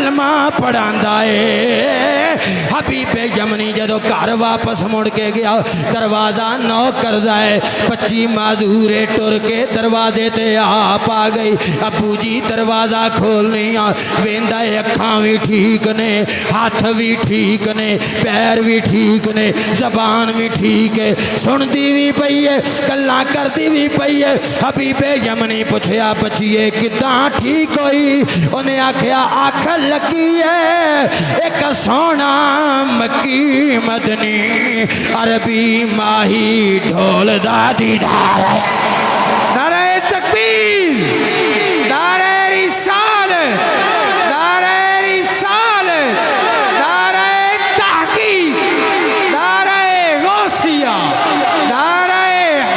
کلمہ پڑھاندا ہے حبیب یمنی جدو گھر واپس مڑ کے گیا دروازہ نوک کردا ہے 25 معذورے ٹر کے دروازے تے آپ آ گئی ابو جی دروازہ کھولنی آ ویندا ہے اکھاں بھی ٹھیک نے ہاتھ بھی ٹھیک نے پیر بھی ٹھیک نے زبان بھی ٹھیک ہے سندی بھی پئی ہے گلاں کردی بھی پئی ہے حبیب یمنی پوچھیا بچیے کداں ٹھیک ہوئی انہیں آکھیا اکھ لگی ہے ایک سونا مکی مدنی عربی ماہی ڈھول دا دیدار ہے نعرہ تکبیر نعرہ رسالت نعرہ رسالت نعرہ تحقیق نعرہ غوثیہ نعرہ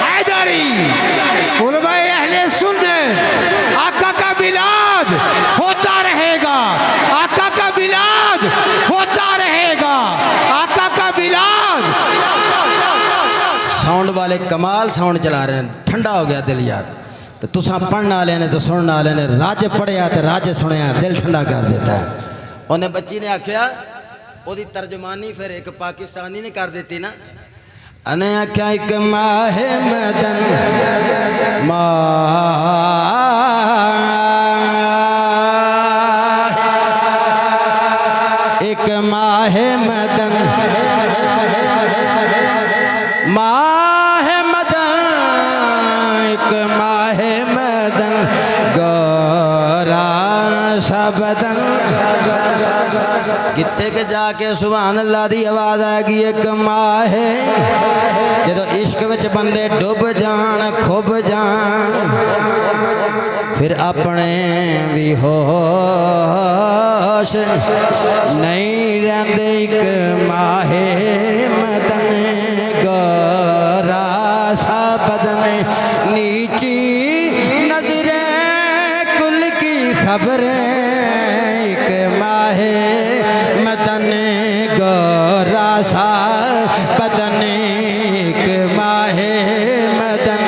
حیدری علماء اہل سنت آقا کا میلاد ہوتا رہے گا آقا کا میلاد ہوتا رہے گا آقا کا میلاد ساؤنڈ والے کمال ساؤنڈ چلا رہے ہیں ٹھنڈا ہو گیا دل یار تو تساں پڑھنا والے نے تو سننا والے نے راج پڑھیا تو راج سنیا دل ٹھنڈا کر دیتا ہے انہیں بچی نے آکھیا وہ دی ترجمانی پھر ایک پاکستانی نے کر دیتی نا انہیں آکھیا ایک ماہ مدن ایک ماہ مدن ماہ مدن ایک ماہ مدن گورا سا بدن کتے کے جا کے سبحان اللہ دی آواز آئے گی ایک ماہ جدو عشق وچ بندے ڈوب جان کھوب جان پھر اپنے بھی ہوش نہیں رہندے ایک ماہ مدن گورا سا بدن نیچی نظریں کل کی خبریں ایک ماہ مدن گورا سا بدن ایک ماہ مدن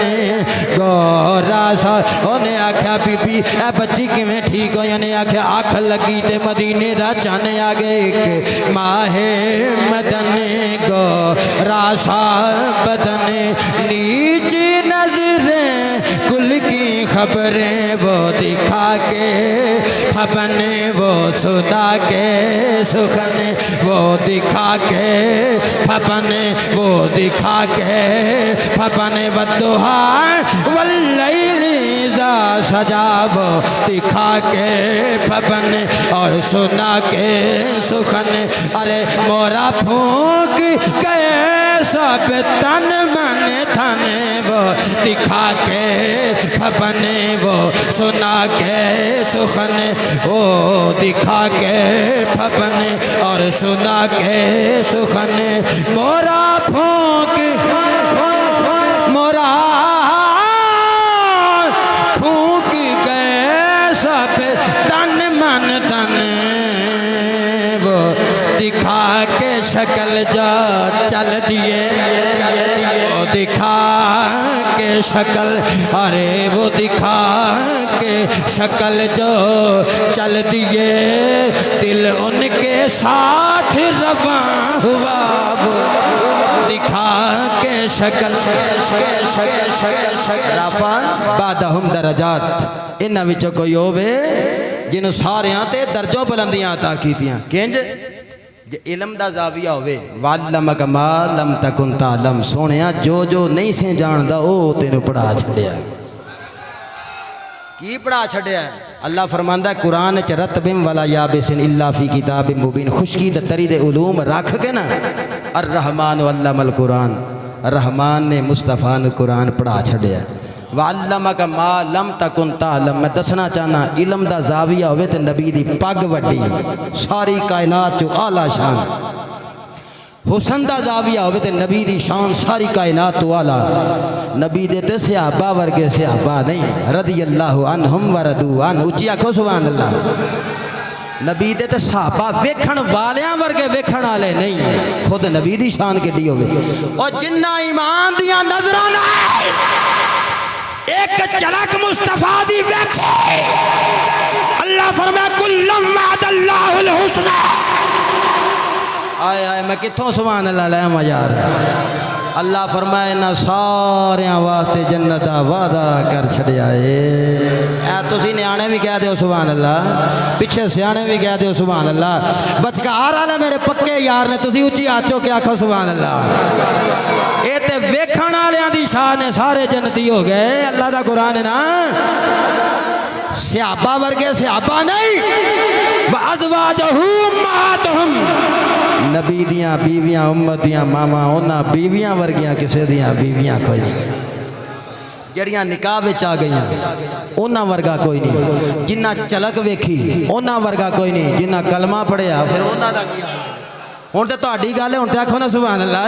گورا سا انہیں آکھیا بی بی اے بچی کیویں ٹھیک ہوئی انہیں آکھیا آنکھ لگی تے مدینے دا چانے آگے ایک ماہ مدن گورا سا بدن نیچی نظریں کل کی خبریں وہ دکھا کے پھپنے وہ سنا کے سخن وہ دکھا کے پھپنے وہ دکھا کے پھپنے والدہا واللیل اذا سجا وہ دکھا کے پھپنے اور سنا کے سخن ارے مورا پھونک گئے سب تن من تھن وہ دکھا کے پھپنے وہ سنا کے سخن وہ دکھا کے پھپنے اور سنا کے سخن مورا پھونک مورا پھونک گئے سب تن من تن وہ دکھا کے شکل جو چل دیے وہ دکھا کے شکل ارے وہ دکھا کے شکل جو چل دیے دل ان کے ساتھ رواں ہوا وہ دکھا کے شکل رفع بعدہم درجات انہاں وچوں کوئی ہووے جنوں ساریاں تے درجوں بلندیاں عطا کیتیاں کینج جے علم دا زاویہ ہوئے وَعَلَّمَكَ مَا لَمْ تَكُنْ تَعْلَمْ سونیا جو نہیں سے جاندا او تینوں پڑھا چھڑیا کی پڑھا چھڑیا ہے اللہ فرماندا ہے قرآن چ رتبم ولا یابسن الا فی کتاب مبین خشکی دے تری دے علوم رکھ کے نا الرحمن علم القرآن رحمان نے مصطفیٰ نے قرآن پڑھا چھڑیا ہے وَعَلَّمَكَ مَا لَمْ تَكُنْ تَعْلَمْ میں دسنا چاہنا علم دا زاویہ ہوئے تے نبی دی پگ وڈی ساری کائنات جو اعلیٰ شان حسن دا زاویہ ہوئے تے نبی دی شان ساری کائنات تو اعلیٰ نبی دے تے صحابہ ورگے صحابہ نہیں رضی اللہ عنہم وردو عنہ اچھی آکھو سبحان اللہ نبی دے تے صحابہ ویکھن والیاں ورگے ویکھن والے نہیں خود نبی دی شان کیڑی ہوئے اور جنہ ایمان دیاں نظران آئے ایک جھلک مصطفیٰ دی ویکھے اللہ فرمایا کلم وعد اللہ آئے آئے میں کتوں سبحان اللہ لے آواں یار اللہ فرمائے نہ سارے واسطے جنت دا وعدہ کر چھڑیا اے تسی نیانے بھی کہہ دیو سبحان اللہ پیچھے سیانے بھی کہہ دیو سبحان اللہ بچکار والے میرے پکے یار نے تسی اچھی آچو کے آکھو سبحان اللہ اے تے ویکھن والےاں دی شان نے سارے جنتی ہو گئے اللہ دا قرآن ہے نا صحابہ ورگے صحابہ نہیں وَأَزْوَاجُهُ أُمَّهَاتُهُمْ نبی دیاں بیویاں امت دیاں ماما انہاں بیویاں ورگیاں کسے دیاں بیویاں کوئی نہیں جڑیاں نکاح وچ آ گئیاں انہاں ورگا کوئی نہیں جنہ چلک ویکھی انہاں ورگا کوئی نہیں جنہ کلمہ پڑھیا پھر انہاں دا کیا ہن تے تہاڈی گل ہے ہن تے آکھو نا سبحان اللہ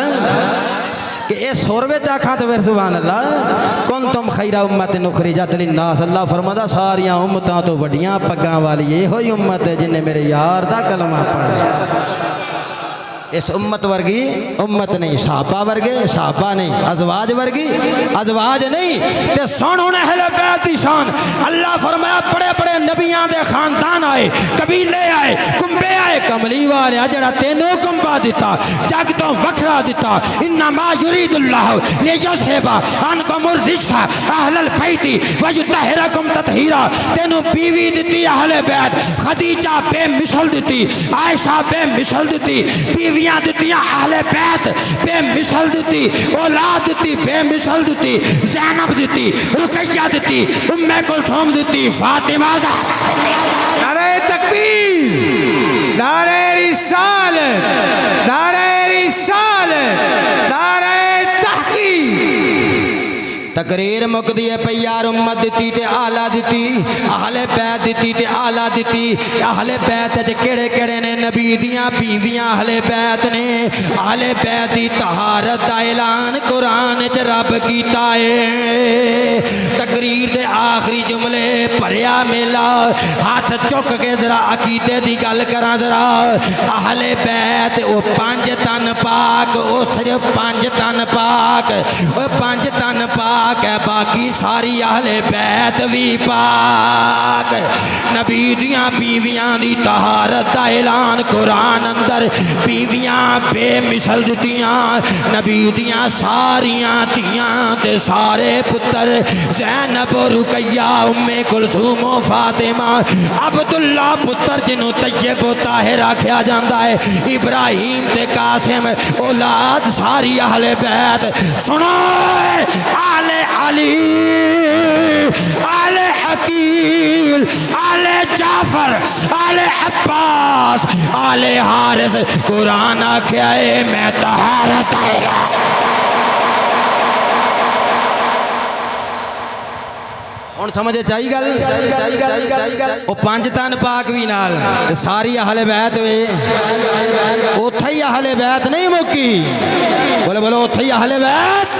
کہ اے سوروے چاکھاں تو پھر سبحان اللہ کنتم خیر امت اخرجت للناس اللہ فرماتا ساریاں امتاں تو وڈیاں پگاں والی یہ ہوئی امت ہے جن نے میرے یار دا کلمہ پڑھ لیا اس امت ورگی امت نہیں صحابہ ورگے صحابہ نہیں ازواج ورگی ازواج نہیں تے سن ہن اہل بیت دی شان اللہ فرمایا بڑے بڑے نبیاں دے خاندان آئے قبیلے آئے کنبے آئے کملی والے جڑا تینوں کنبا دیتا جگ تو وکھرا دیتا انما یرید اللہ لیذھب عنکم الرجس اہل البیت ویطہرکم تطہیرا تینوں بیوی دیتی اہل بیت خدیجہ بے مثل دیتی عائشہ بے مثل دیتی بیویاں دیتیاں اہل بیت بے مثل دیتی اولاد دیتی بے مثل دیتی زینب دیتی رقیہ دیتی ام کلثوم دیتی فاطمہ نعرہ تکبیر نعرہ رسالت نعرہ رسالت نعرہ تحقیق تقریر مک دیے پہ یار امت دیتی تے آلہ دیتی اہل بیت دیتی تے آلہ دیتی اہل بیت تے کڑے کڑے نے نبی دیاں بیویاں اہل بیت نے اہل بیت دی طہارت دا اعلان قرآن چ رب کیتا ہے تقریر دے آخری جملے پڑھیا میلا ہاتھ چک کے ذرا عقیدے دی گل کراں ذرا اہل بیت او پانچ تن پاک او صرف پانچ تن پاک او پانچ تن پاک ہے باقی ساری اہل بیت بھی پاک نبی دیاں بیویاں دی طہارت دا اعلان قرآن اندر بیویاں بے مثل دتیاں نبی دیاں ساریاں تیاں تے سارے پتر زینب و رقیہ ام کلثوم و فاطمہ عبداللہ پتر جنوں طیب و طاہر آکھیا جاندا ہے ابراہیم تے قاسم اولاد ساری اہل بیت سنو آل علی آل عقیل آل جعفر آل عباس آل حارث قرآن آکھیا ہے میں طہارت ہن سمجھے چاہیے گل او پانچ تن پاک بھی نال ساری اہل بیت وے اوتھے ہی اہل بیت نہیں مکی بولے بولو اوتھے ہی اہل بیت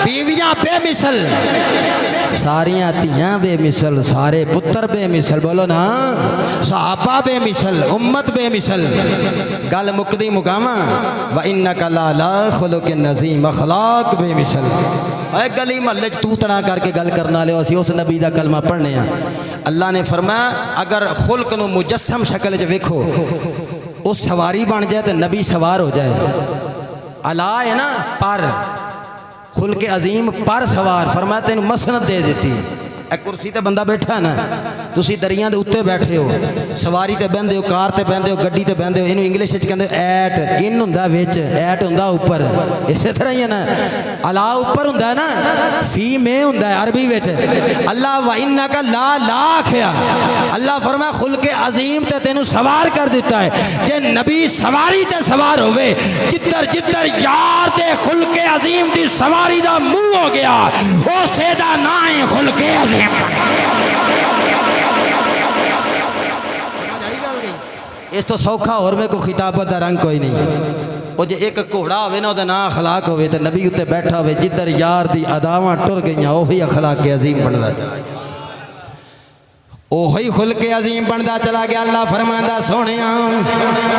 بیویاں بے مثل ساریاں تیاں بے مثل سارے پتر بے مثل بولو نا صحابہ بے مثل امت بے مثل گل مکدی مقامہ وَإِنَّكَ لَعَلَىٰ خُلُقٍ عَظِيمٍ اخلاق بے مثل اے گلی محلے تو تڑا کر کے گل کرنا لے اسی اس نبی دا کلمہ پڑھنے ہیں اللہ نے فرمایا اگر خلق نو مجسم شکل جو ویکھو اس سواری بن جائے تو نبی سوار ہو جائے علا ہے نا پر خلق عظیم پر سوار فرمایا تینوں مسند دے دیتی ایک کرسی تے بندہ بیٹھا ہے نا تسی دریاں دے اتے بیٹھے ہو سواری تے بہندے ہو کار تے بہندے ہو گڈی تے بہندے ہو انہوں انگلش وچ کہندے ایٹ ان ہوندا وچ ایٹ ہوندا اوپر اسی طرح ہی ہے نا الا اوپر ہوندا ہے نا فی میں ہوندا ہے عربی وچ اللہ وانک لا لاکھیا اللہ فرمایا خلق عظیم تے تینوں سوار کر دیتا ہے جے نبی سواری تے سوار ہوئے جدر جدر یار دے خلق عظیم دی سواری دا منہ ہو گیا او سیدہ نائیں خلق عظیم اس تو سوکھا اور میں کو خطابت دا رنگ کوئی نہیں وہ جے ایک گھوڑا ہوئے نا وہ نا اخلاق ہوئے تو نبی اتے بیٹھا ہوئے جدر یار دی اداواں ٹر گئیاں وہی اخلاق عظیم بندا چلا اوہی خلق عظیم بندا چلا گیا اللہ فرماندا سونیا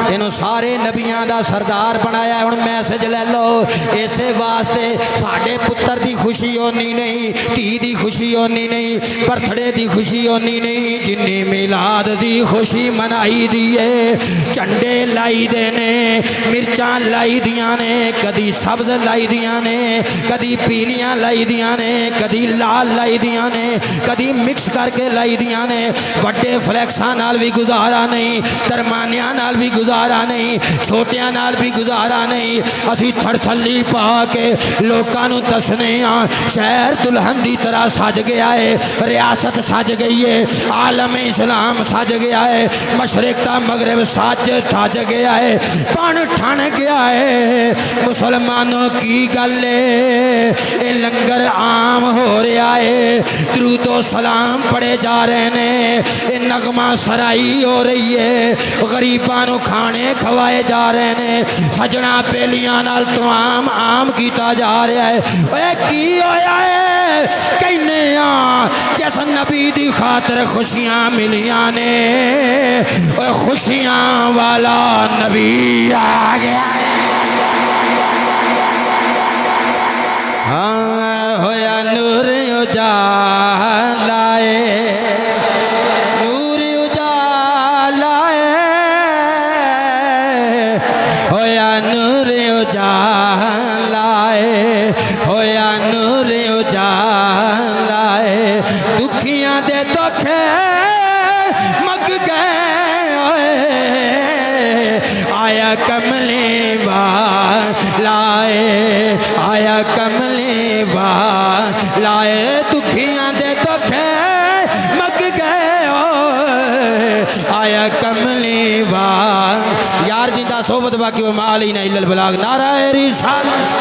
اینو سارے نبیاں دا سردار بنایا ہن میسج لے لو اسے واسطے ساڈے پتر دی خوشی ہونی نہیں دھی دی خوشی ہونی نہیں برتھڈے دی خوشی ہونی نہیں جنی میلاد دی خوشی منائی دی ہے چنڈے لائی دے نے مرچاں لائی دیاں نے کدی سبز لائی دیاں نے کدی پیلیاں لائی دیاں نے کدی لال لائی دیاں نے کدی مکس کر کے لائی دیاں نے وڈے فلیکساں نال بھی گزارا نہیں درمیانیاں نال بھی گزارا نہیں چھوٹیاں نال بھی گزارا نہیں اسی تھڑ تھلی پا کے لوکاں نوں دسنے ہاں شہر دلہن دی طرح سج گیا ہے ریاست سج گئی ہے عالم اسلام سج گیا ہے مشرق تا مغرب سج گیا ہے بن ٹھن گیا ہے مسلمانوں کی گل ہے اے لنگر عام ہو رہا ہے درود و سلام پڑھے جا رہے ہیں اے نغمہ سرائی ہو رہی ہے غریباں نوں کھانے کھوائے جا رہے ہیں سجنا پیلیاں نال توام عام کیتا جا رہا ہے اے کی ہویا ہے کہنے ہاں جس نبی دی خاطر خوشیاں ملیاں نے اے خوشیاں والا نبی آ گیا ہاں ہویا نور اجالا نور اجالا ہویا نور اجالا ہویا نور اجالا دکھیاں دے دکھ مک گئے آیا کملی لائے آیا کملی لائے دکھیاں دے دکھ مک گئے آیا کملی یار جندہ صحبت باقی و معالی نہ الا البلاغ نعرہ رسالت